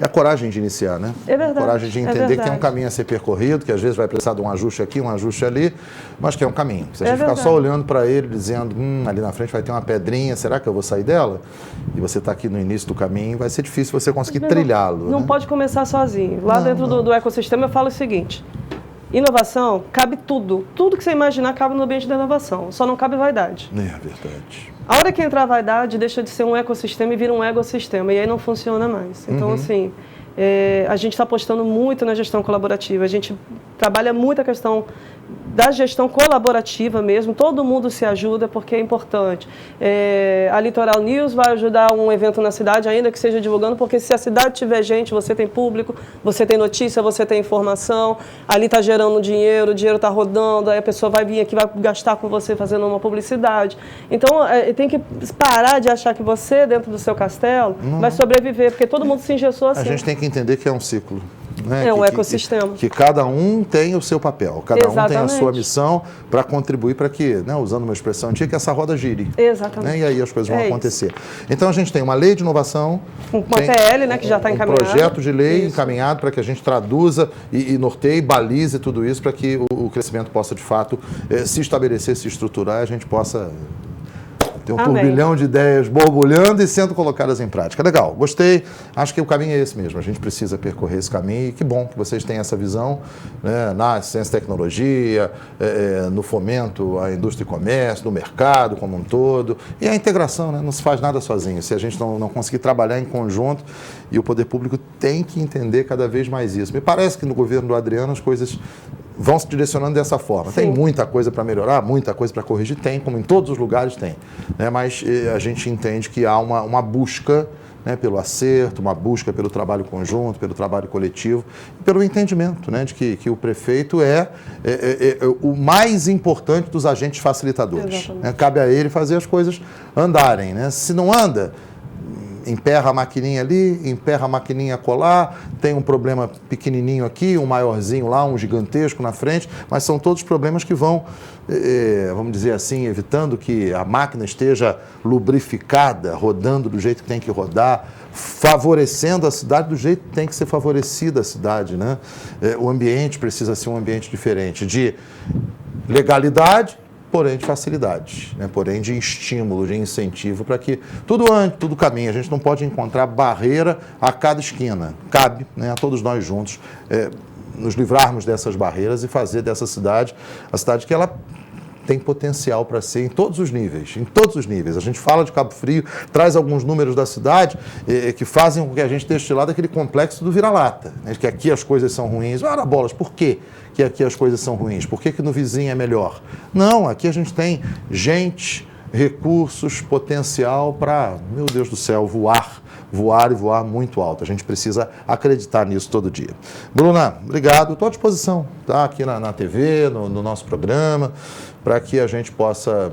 É a coragem de iniciar, né? É verdade. A coragem de entender que tem um caminho a ser percorrido, que às vezes vai precisar de um ajuste aqui, um ajuste ali, mas que é um caminho. Se a gente ficar só olhando para ele, dizendo, ali na frente vai ter uma pedrinha, será que eu vou sair dela? E você está aqui no início do caminho, vai ser difícil você conseguir trilhá-lo. Não pode começar sozinho. Lá dentro do ecossistema eu falo o seguinte, Inovação, cabe tudo. Tudo que você imaginar cabe no ambiente da inovação. Só não cabe vaidade. É verdade. A hora que entrar a vaidade, deixa de ser um ecossistema e vira um ecossistema. E aí não funciona mais. Então, assim, a gente está apostando muito na gestão colaborativa. A gente trabalha muito a questão da gestão colaborativa mesmo, todo mundo se ajuda porque é importante. A Litoral News vai ajudar um evento na cidade, ainda que seja divulgando, porque se a cidade tiver gente, você tem público, você tem notícia, você tem informação, ali está gerando dinheiro, o dinheiro está rodando, aí a pessoa vai vir aqui, vai gastar com você fazendo uma publicidade. Então, tem que parar de achar que você, dentro do seu castelo, vai sobreviver, porque todo mundo se engessou assim. A gente tem que entender que é um ciclo. Né? É um ecossistema. Que cada um tem o seu papel, cada Exatamente. um tem a sua missão para contribuir para que, né, usando uma expressão antiga, que essa roda gire. Exatamente. Né? E aí as coisas vão acontecer. Então a gente tem uma lei de inovação, uma PL, né, que já está encaminhado. Um projeto de lei encaminhado para que a gente traduza e norteie, balize tudo isso para que o crescimento possa, de fato, se estabelecer, se estruturar, a gente possa ter um turbilhão de ideias borbulhando e sendo colocadas em prática. Legal, gostei. Acho que o caminho é esse mesmo. A gente precisa percorrer esse caminho e que bom que vocês têm essa visão, né, na ciência e tecnologia, no fomento à indústria e comércio, no mercado como um todo. E a integração, né? Não se faz nada sozinho. Se a gente não conseguir trabalhar em conjunto, e o poder público tem que entender cada vez mais isso. Me parece que no governo do Adriano as coisas vão se direcionando dessa forma. Sim. Tem muita coisa para melhorar, muita coisa para corrigir? Tem, como em todos os lugares tem. Né? Mas a gente entende que há uma busca, né, pelo acerto, uma busca pelo trabalho conjunto, pelo trabalho coletivo, pelo entendimento, né, de que o prefeito é o mais importante dos agentes facilitadores. Né? Cabe a ele fazer as coisas andarem. Né? Se não anda, emperra a maquininha ali, emperra a maquininha colar, tem um problema pequenininho aqui, um maiorzinho lá, um gigantesco na frente, mas são todos problemas que vão, vamos dizer assim, evitando que a máquina esteja lubrificada, rodando do jeito que tem que rodar, favorecendo a cidade do jeito que tem que ser favorecida a cidade, né? O ambiente precisa ser um ambiente diferente, de legalidade, porém de facilidade, né? Porém de estímulo, de incentivo para que tudo ande, tudo caminhe. A gente não pode encontrar barreira a cada esquina. Cabe, né, a todos nós juntos nos livrarmos dessas barreiras e fazer dessa cidade a cidade que ela tem potencial para ser em todos os níveis, em todos os níveis. A gente fala de Cabo Frio, traz alguns números da cidade que fazem com que a gente deixe de lado aquele complexo do vira-lata, né? Que aqui as coisas são ruins. Ora, bolas, por quê que aqui as coisas são ruins? Por que no vizinho é melhor? Não, aqui a gente tem gente, recursos, potencial para, meu Deus do céu, voar e voar muito alto. A gente precisa acreditar nisso todo dia. Bruna, obrigado. Estou à disposição, tá? Aqui na TV, no nosso programa, para que a gente possa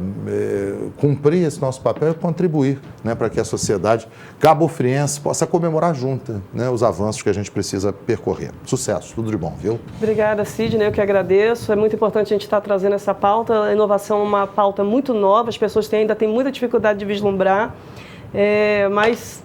cumprir esse nosso papel e contribuir, né, para que a sociedade cabofriense possa comemorar junta, né, os avanços que a gente precisa percorrer. Sucesso, tudo de bom, viu? Obrigada, Sidney, eu que agradeço. É muito importante a gente estar trazendo essa pauta. A inovação é uma pauta muito nova, as pessoas ainda têm muita dificuldade de vislumbrar, mas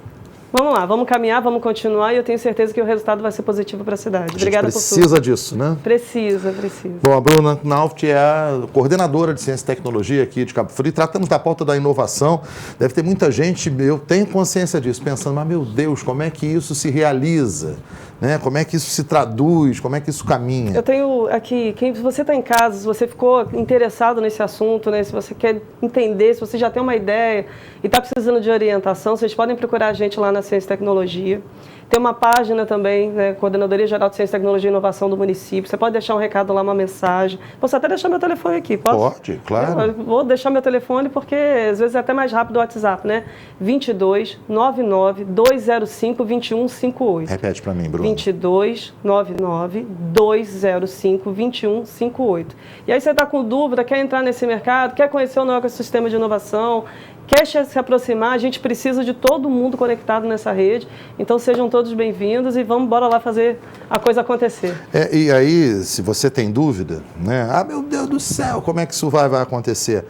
vamos lá, vamos caminhar, vamos continuar e eu tenho certeza que o resultado vai ser positivo para a cidade. Obrigada por tudo. Precisa disso, né? Precisa. Bom, a Bruna Knauft é a coordenadora de Ciência e Tecnologia aqui de Cabo Frio. Tratamos da pauta da inovação. Deve ter muita gente, eu tenho consciência disso, pensando, mas meu Deus, como é que isso se realiza? Né? Como é que isso se traduz? Como é que isso caminha? Eu tenho aqui, se você está em casa, se você ficou interessado nesse assunto, né? Se você quer entender, se você já tem uma ideia e está precisando de orientação, vocês podem procurar a gente lá na Ciência e Tecnologia. Tem uma página também, né, Coordenadoria Geral de Ciência, Tecnologia e Inovação do município. Você pode deixar um recado lá, uma mensagem. Posso até deixar meu telefone aqui, posso? Pode, claro. Eu vou deixar meu telefone porque às vezes é até mais rápido o WhatsApp, né? 22 99 205 2158. Repete para mim, Bruno. 22 99 205 2158. E aí você está com dúvida, quer entrar nesse mercado, quer conhecer o novo ecossistema de inovação, quer se aproximar, a gente precisa de todo mundo conectado nessa rede. Então sejam todos bem-vindos e vamos embora lá fazer a coisa acontecer. E aí, se você tem dúvida, né? Ah, meu Deus do céu, como é que isso vai acontecer?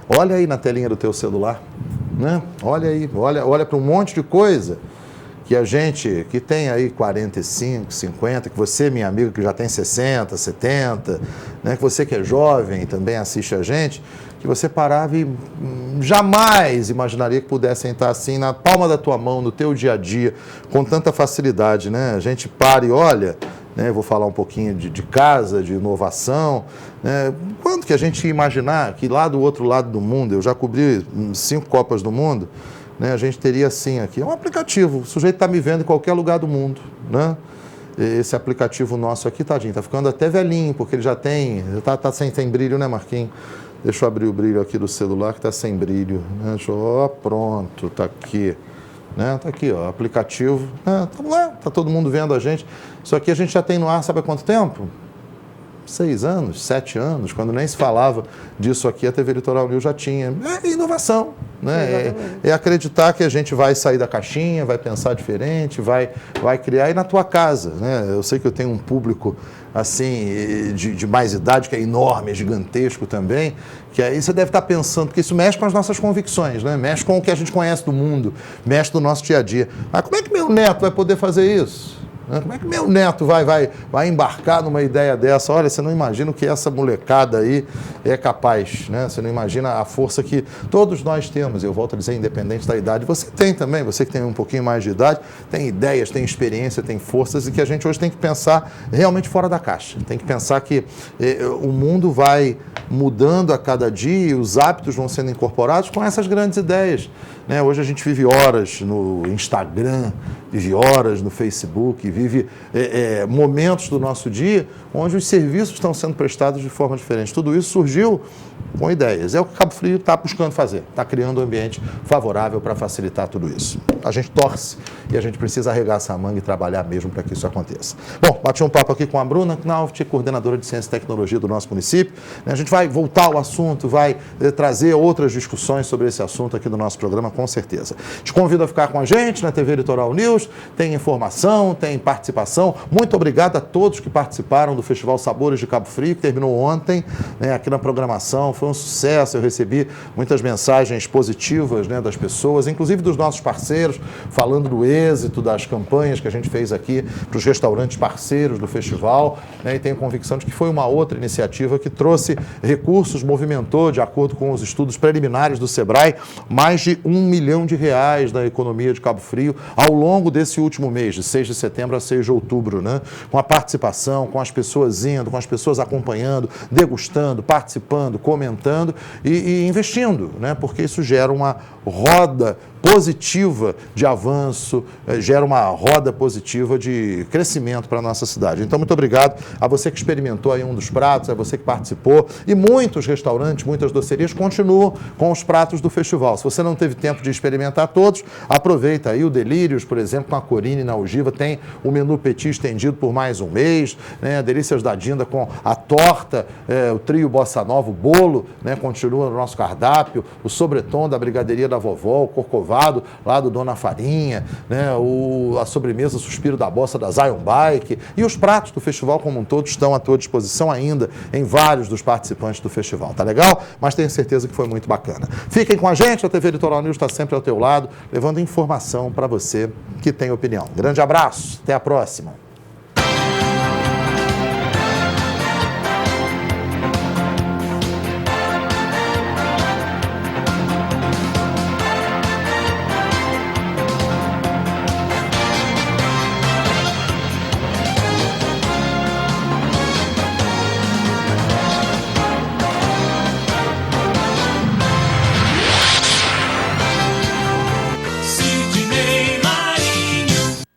Olha aí na telinha do teu celular, né? Olha aí, olha para um monte de coisa que a gente, que tem aí 45, 50, que você, minha amiga, que já tem 60, 70, né? Que você que é jovem também assiste a gente, que você parava e jamais imaginaria que pudessem estar assim na palma da tua mão, no teu dia a dia, com tanta facilidade, né? A gente para e olha né? Eu vou falar um pouquinho de casa, de inovação, né? Quando que a gente ia imaginar que lá do outro lado do mundo, eu já cobri 5 Copas do Mundo, né? A gente teria assim aqui, é um aplicativo, o sujeito está me vendo em qualquer lugar do mundo, né? Esse aplicativo nosso aqui, tadinho, tá ficando até velhinho, porque ele já tem, tá sem brilho, né, Marquinhos? Deixa eu abrir o brilho aqui do celular que está sem brilho, né? Pronto, tá aqui, né? Tá aqui, ó, aplicativo, né? Tá todo mundo vendo a gente. Isso aqui a gente já tem no ar, sabe há quanto tempo? 6 anos, 7 anos, quando nem se falava disso aqui, a TV Litoral News já tinha. É inovação, né? É acreditar que a gente vai sair da caixinha, vai pensar diferente, vai criar. E na tua casa, né? Eu sei que eu tenho um público assim, de mais idade, que é enorme, é gigantesco também, que aí você deve estar pensando, porque isso mexe com as nossas convicções, né? Mexe com o que a gente conhece do mundo, mexe do nosso dia a dia. Mas como é que meu neto vai poder fazer isso? Como é que meu neto vai embarcar numa ideia dessa? Olha, você não imagina o que essa molecada aí é capaz, né? Você não imagina a força que todos nós temos. Eu volto a dizer, independente da idade. Você tem também, você que tem um pouquinho mais de idade, tem ideias, tem experiência, tem forças e que a gente hoje tem que pensar realmente fora da caixa. Tem que pensar que o mundo vai mudando a cada dia e os hábitos vão sendo incorporados com essas grandes ideias, né? Hoje a gente vive horas no Instagram, vive horas no Facebook, vive momentos do nosso dia onde os serviços estão sendo prestados de forma diferente. Tudo isso surgiu com ideias. É o que Cabo Frio está buscando fazer, está criando um ambiente favorável para facilitar tudo isso. A gente torce e a gente precisa arregaçar a manga e trabalhar mesmo para que isso aconteça. Bom, bati um papo aqui com a Bruna Knauft, coordenadora de Ciência e Tecnologia do nosso município. A gente vai voltar ao assunto, vai trazer outras discussões sobre esse assunto aqui no nosso programa, com certeza. Te convido a ficar com a gente na TV Litoral News, tem informação, tem participação. Muito obrigado a todos que participaram do Festival Sabores de Cabo Frio, que terminou ontem, né, aqui na programação. Foi um sucesso, eu recebi muitas mensagens positivas, né, das pessoas, inclusive dos nossos parceiros, falando do êxito das campanhas que a gente fez aqui para os restaurantes parceiros do festival, né, e tenho convicção de que foi uma outra iniciativa que trouxe recursos, movimentou, de acordo com os estudos preliminares do Sebrae, mais de R$1 milhão da economia de Cabo Frio ao longo desse último mês, de 6 de setembro a 6 de outubro, né, com a participação, com as pessoas indo, com as pessoas acompanhando, degustando, participando, comentando e investindo, né? Porque isso gera uma roda positiva de avanço, gera uma roda positiva de crescimento para a nossa cidade. Então, muito obrigado a você que experimentou aí um dos pratos, a você que participou, e muitos restaurantes, muitas docerias continuam com os pratos do festival. Se você não teve tempo de experimentar todos, aproveita aí o Delírios, por exemplo, com a Corine na Ogiva, tem o menu petit estendido por mais um mês, né? Delícias da Dinda com a torta, o trio Bossa Nova, o bolo, né? Continua no nosso cardápio, o sobretom da Brigadeiria da Vovó, o Corcovado lá do Dona Farinha, né? A sobremesa Suspiro da Bossa da Zion Bike, e os pratos do festival como um todo estão à tua disposição ainda em vários dos participantes do festival, tá legal? Mas tenho certeza que foi muito bacana. Fiquem com a gente, a TV Litoral News está sempre ao teu lado, levando informação para você que tem opinião. Grande abraço, até a próxima.